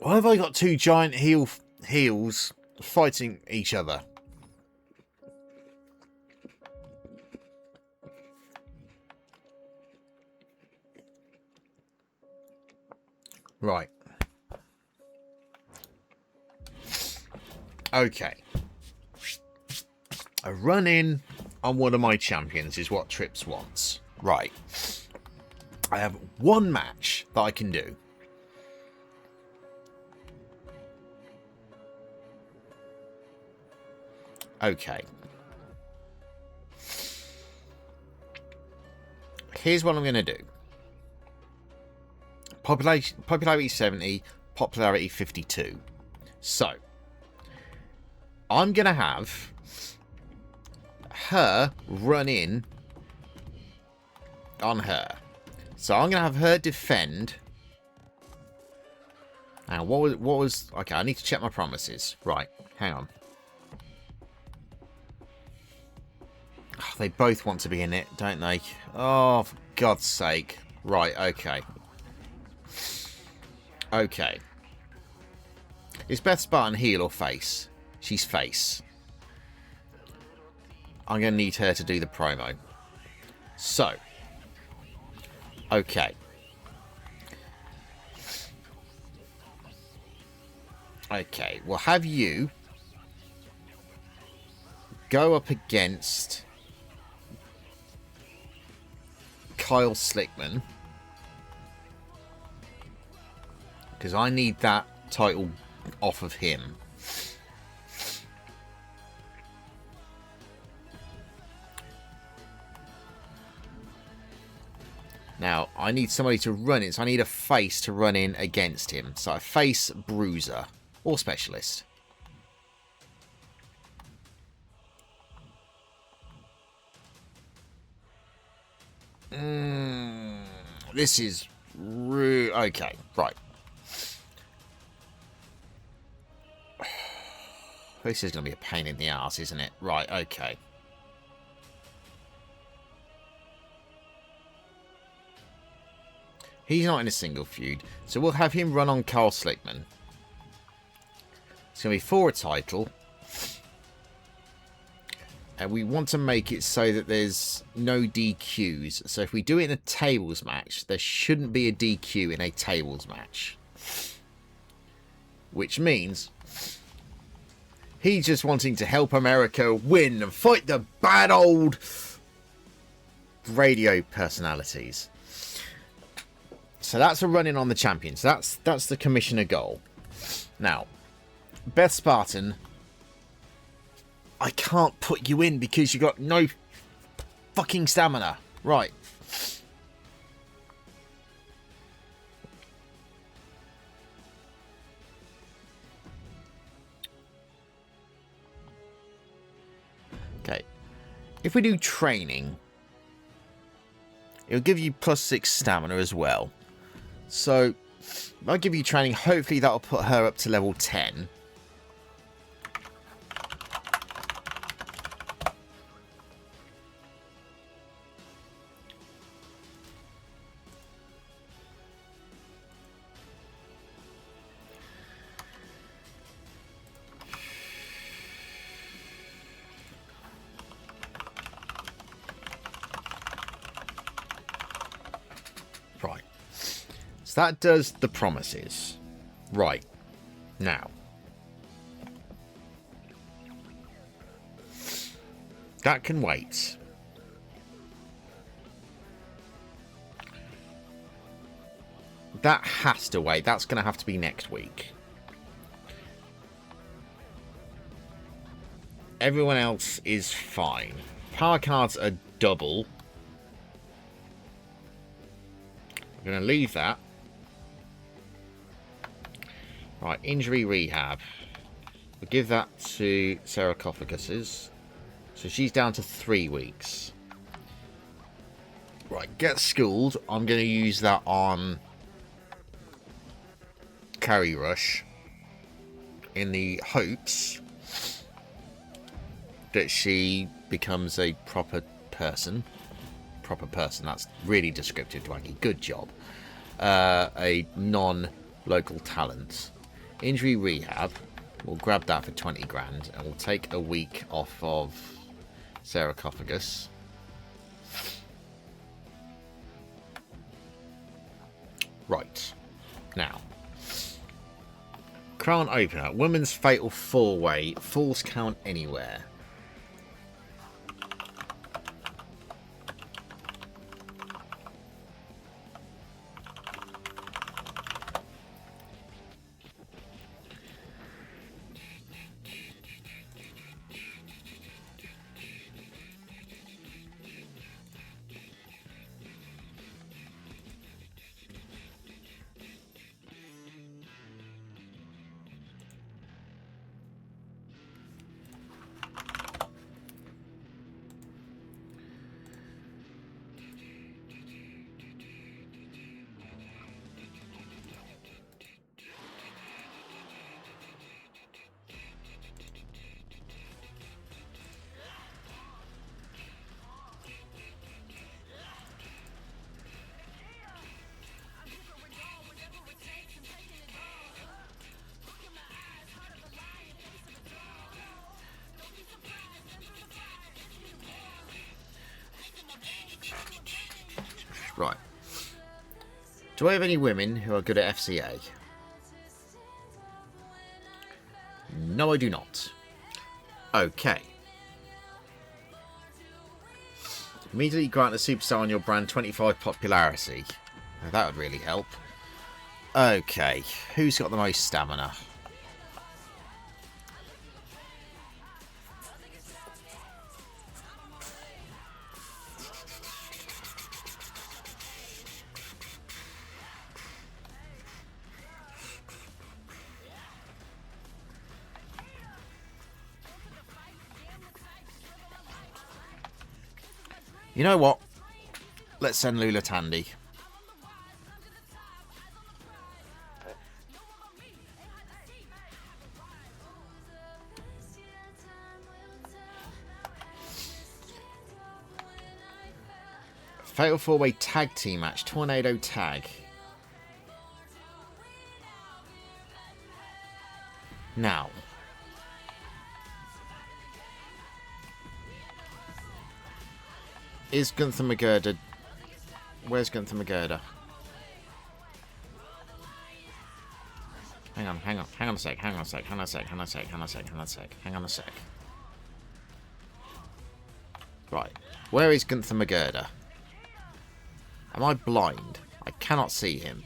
Why have I got two giant heels fighting each other? Right. Okay. A run-in on one of my champions is what Trips wants. Right. I have one match that I can do. Okay. Here's what I'm going to do. Popularity 70, popularity 52. So, I'm going to have her run in on her. So, I'm going to have her defend. Now, what was... Okay, I need to check my promises. Right, hang on. Oh, they both want to be in it, don't they? Oh, for God's sake. Right, okay. Okay. Is Beth Spartan heel or face? She's face. I'm going to need her to do the promo. So. Okay. Okay, we'll have you go up against Kyle Slickman. Because I need that title off of him. Now, I need somebody to run it. So I need a face to run in against him. So a face bruiser or specialist. This is... Okay, right. This is going to be a pain in the arse, isn't it? Right, okay. He's not in a single feud, so we'll have him run on Carl Slickman. It's going to be for a title. And we want to make it so that there's no DQs. So if we do it in a tables match, there shouldn't be a DQ in a tables match. Which means he's just wanting to help America win and fight the bad old radio personalities. So that's a run-in on the champions. That's the commissioner goal. Now, Beth Spartan, I can't put you in because you got no fucking stamina. Right. Okay. If we do training, it'll give you +6 stamina as well. So, if I give you training, hopefully that'll put her up to level 10. Right. So that does the promises. Right. Now. That can wait. That has to wait. That's going to have to be next week. Everyone else is fine. Power cards are double. We're going to leave that. Right, injury rehab. We'll give that to Sarcophagus's. So she's down to 3 weeks. Right, get schooled. I'm going to use that on Carry Rush in the hopes that she becomes a proper person. Proper person, that's really descriptive, Dwaggy. Good job. A non-local talent. Injury rehab. We'll grab that for 20 grand and we'll take a week off of Sarcophagus. Right. Now. Crown opener. Women's fatal 4-way. Falls count anywhere. Right. Do I have any women who are good at FCA? No, I do not. Okay. Immediately grant a superstar on your brand 25 popularity. Now, that would really help. Okay. Who's got the most stamina? You know what? Let's send Lula Tandy. Fatal 4-way tag team match. Tornado tag. Now. Is Gunther McGirder... Where's Gunther McGirder? Hang on a sec. Right. Where is Gunther McGirder? Am I blind? I cannot see him.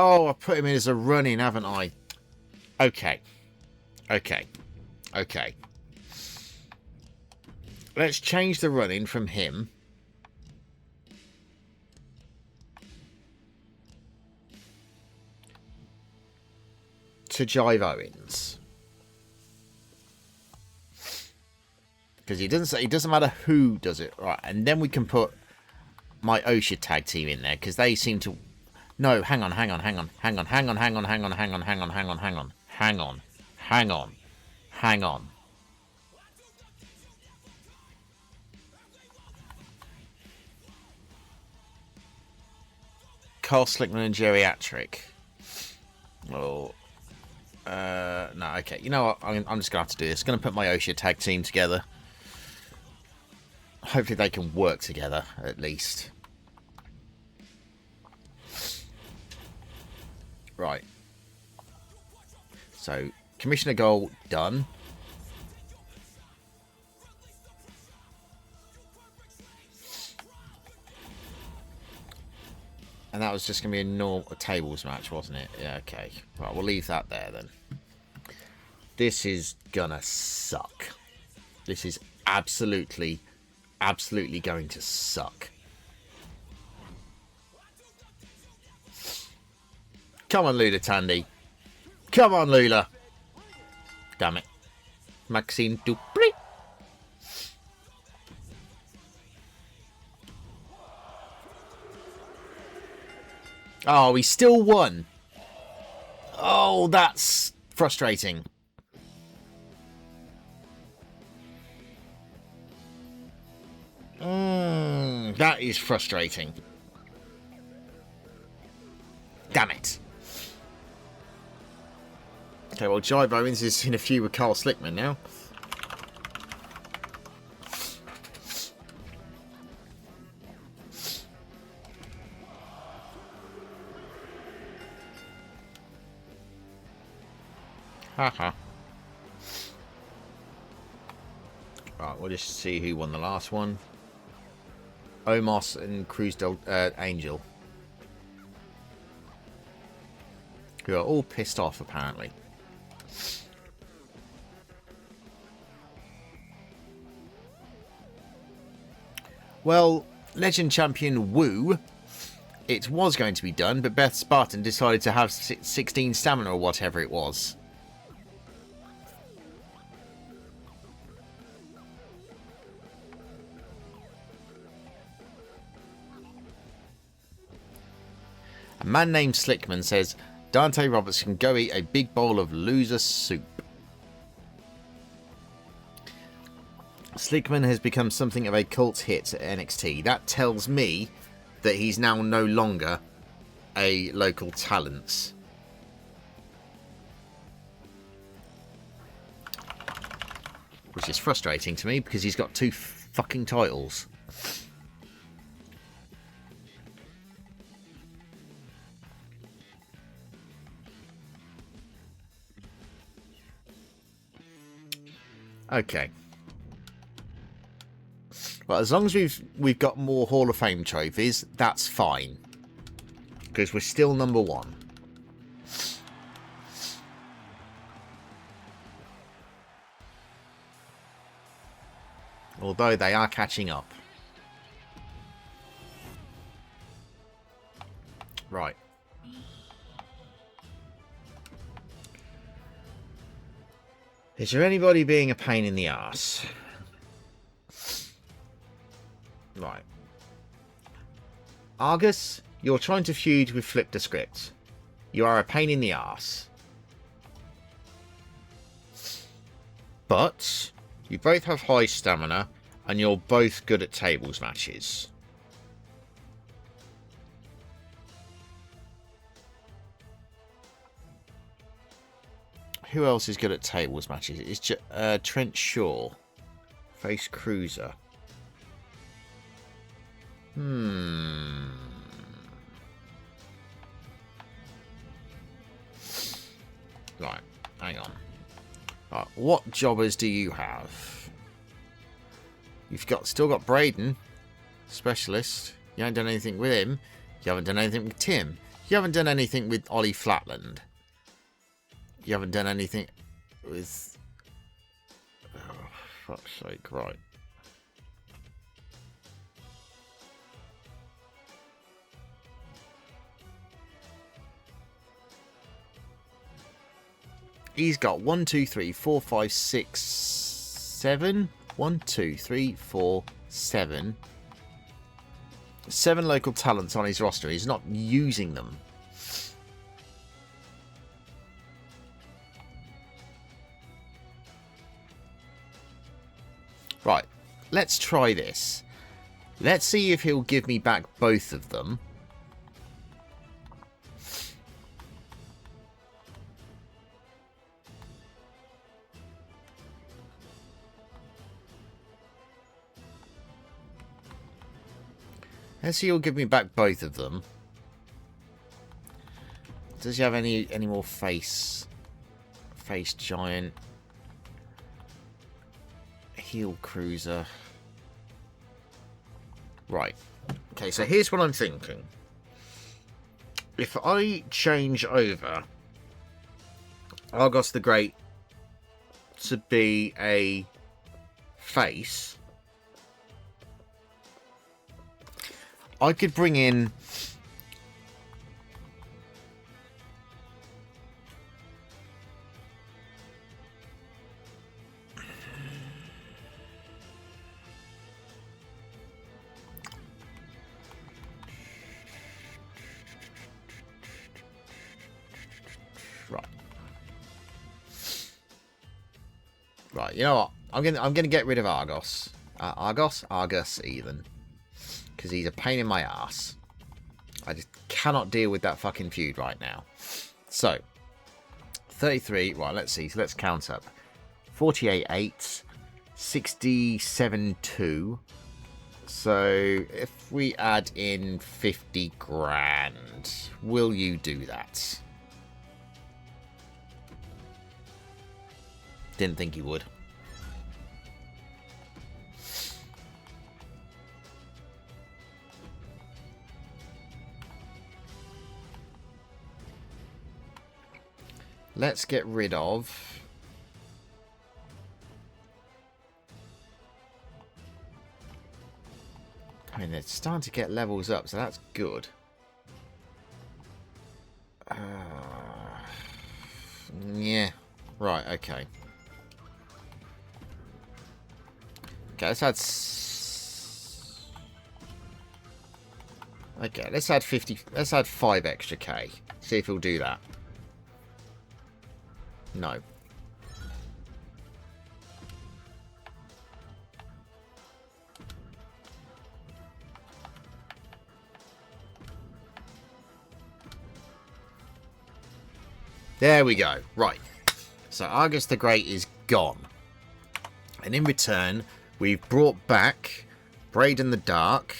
Oh, I put him in as a run-in, haven't I? Okay. Let's change the run-in from him to Jive Owens. Because it doesn't matter who does it. Right, and then we can put my OSHA tag team in there, because they seem to... No, hang on. Carl Slickman and Geriatric. Oh, no, okay. You know what? I'm just going to have to do this. Going to put my OSHA tag team together. Hopefully they can work together, at least. Right. So, Commissioner Goal, done. And that was just going to be a tables match, wasn't it? Yeah, okay. Right, we'll leave that there then. This is gonna suck. This is absolutely going to suck. Come on, Lula Tandy. Come on, Lula. Damn it. Maxime Dupri. Oh, he still won. Oh, that's frustrating. That is frustrating. Damn it. Okay, well, Jive Owens is in a feud with Carl Slickman now. Haha. Right, we'll just see who won the last one. Omos and Cruz del Angel. Who are all pissed off, apparently. Well, Legend Champion Wu, it was going to be done, but Beth Spartan decided to have 16 stamina or whatever it was. A man named Slickman says, Dante Roberts can go eat a big bowl of loser soup. Slickman has become something of a cult hit at NXT. That tells me that he's now no longer a local talent. Which is frustrating to me because he's got 2 fucking titles. Okay. Well, as long as we've got more Hall of Fame trophies, that's fine. Because we're still number 1. Although they are catching up. Right. Is there anybody being a pain in the arse? Right. Argus, you're trying to feud with Flip the Script. You are a pain in the arse. But you both have high stamina and you're both good at tables matches. Who else is good at tables matches? It's Trent Shaw. Face Cruiser. Right, hang on. Right, what jobbers do you have? You've still got Braden, specialist. You haven't done anything with him. You haven't done anything with Tim. You haven't done anything with Ollie Flatland. You haven't done anything with... Oh, fuck's sake, right. He's got 1, 2, 3, 4, 5, 6, 7. 1, 2, 3, 4, 7. 7 local talents on his roster. He's not using them. Right, let's try this. Let's see if he'll give me back both of them. Let's see, he'll give me back both of them. Does he have any more face giant? Heel cruiser. Right. Okay, so here's what I'm thinking. If I change over Argos the Great to be a face, I could bring in right, you know what? I'm gonna get rid of Argos. Argus even. Because he's a pain in my ass. I just cannot deal with that fucking feud right now. So, 33. Right, let's see. So let's count up. 48 8, 67 2. So if we add in 50 grand, will you do that? Didn't think you would. Let's get rid of... I mean, they're starting to get levels up, so that's good. Yeah. Right, okay. Okay, let's add... Okay, let's add 50... Let's add 5 extra K. See if he'll do that. No. There we go. Right. So Argus the Great is gone. And in return, we've brought back Braden the Dark,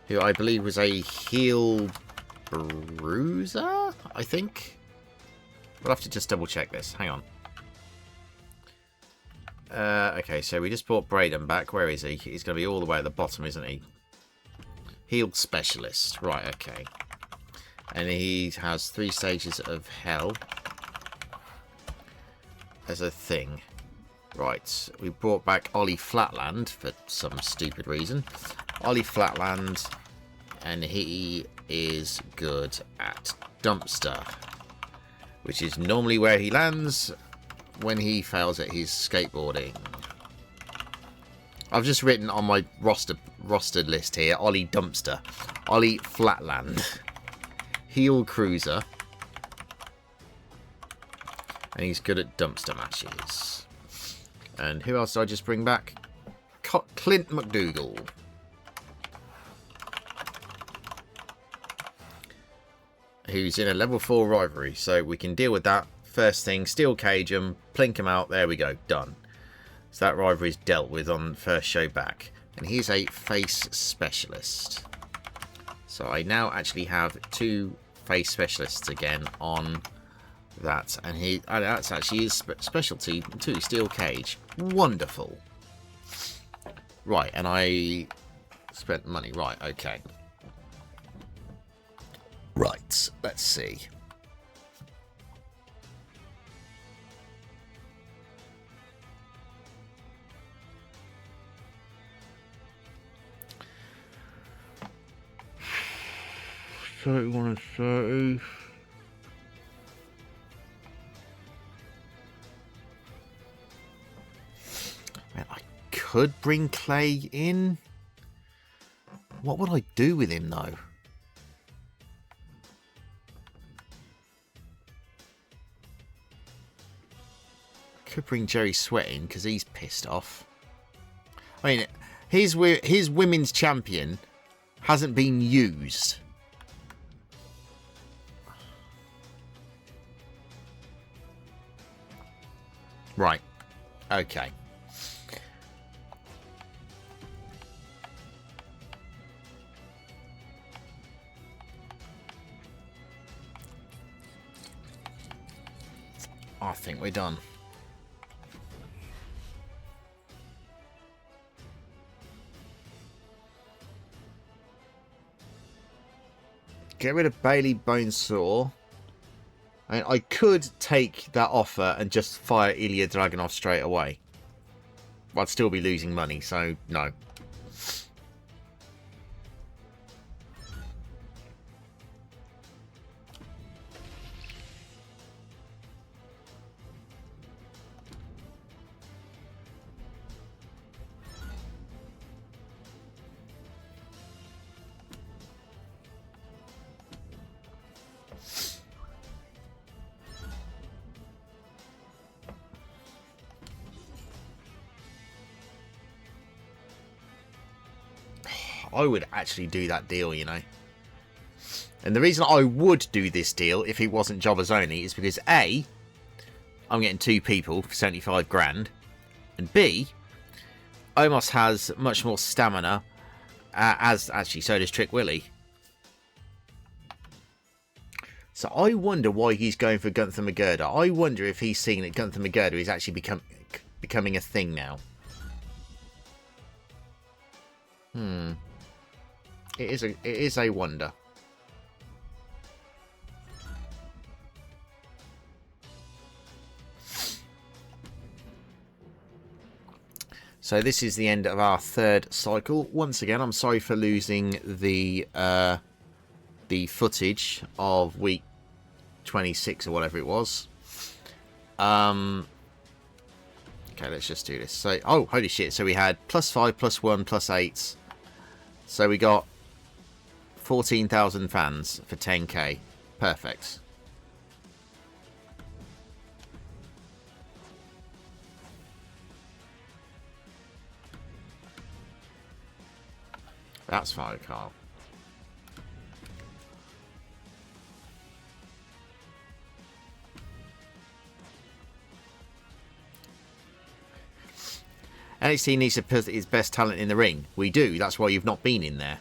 who I believe was a heel bruiser, I think. We'll have to just double check this. Hang on. Okay, so we just brought Braden back. Where is he? He's going to be all the way at the bottom, isn't he? Healed specialist. Right, okay. And he has 3 stages of hell as a thing. Right, we brought back Ollie Flatland for some stupid reason. Ollie Flatland, and he is good at dumpster, which is normally where he lands when he fails at his skateboarding. I've just written on my rostered list here, Ollie Dumpster, Ollie Flatland, heel cruiser, and he's good at dumpster matches. And who else did I just bring back? Clint McDougall. who's in a level 4 rivalry. So we can deal with that. First thing, steel cage him, plink him out. There we go, done. So that rivalry is dealt with on the first show back. And he's a face specialist. So I now actually have 2 face specialists again on that. And that's actually his specialty too, steel cage. Wonderful. Right, and I spent money. Right, okay. Right, let's see. So 1 and 30. Man, I could bring Clay in. What would I do with him though? Could bring Jerry Sweat in because he's pissed off. I mean, his women's champion hasn't been used. Right. Okay. I think we're done. Get rid of Bailey Bonesaw. I mean, I could take that offer and just fire Ilya Dragunov straight away. I'd still be losing money, so no. I would actually do that deal, you know. And the reason I would do this deal if it wasn't jobbers only is because A, I'm getting 2 people for 75 grand, and B, Omos has much more stamina, as actually so does Trick Willie. So I wonder why he's going for Gunther McGirder. I wonder if he's seeing that Gunther McGirder is actually becoming a thing now. It is a wonder. So this is the end of our 3rd cycle. Once again, I'm sorry for losing the footage of week 26 or whatever it was. Okay, let's just do this. So, oh, holy shit! So we had +5, +1, +8. So we got 14,000 fans for 10k. Perfect. That's fine, Carl. NXT needs to put its best talent in the ring. We do. That's why you've not been in there.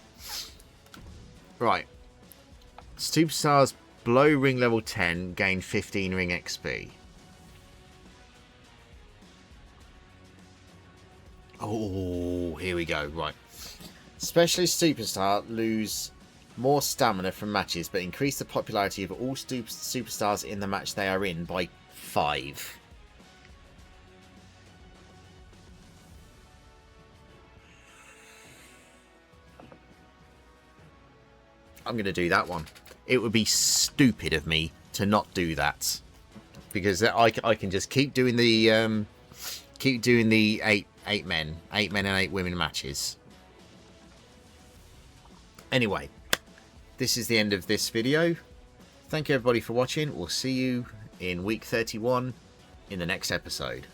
Right. Superstars below ring level 10 gain 15 ring XP. Oh, here we go. Right. Specialist Superstar lose more stamina from matches, but increase the popularity of all superstars in the match they are in by 5. I'm going to do that one. It would be stupid of me to not do that, because I can just keep doing the 8 men and 8 women matches. Anyway, this is the end of this video. Thank you everybody for watching. We'll see you in week 31 in the next episode.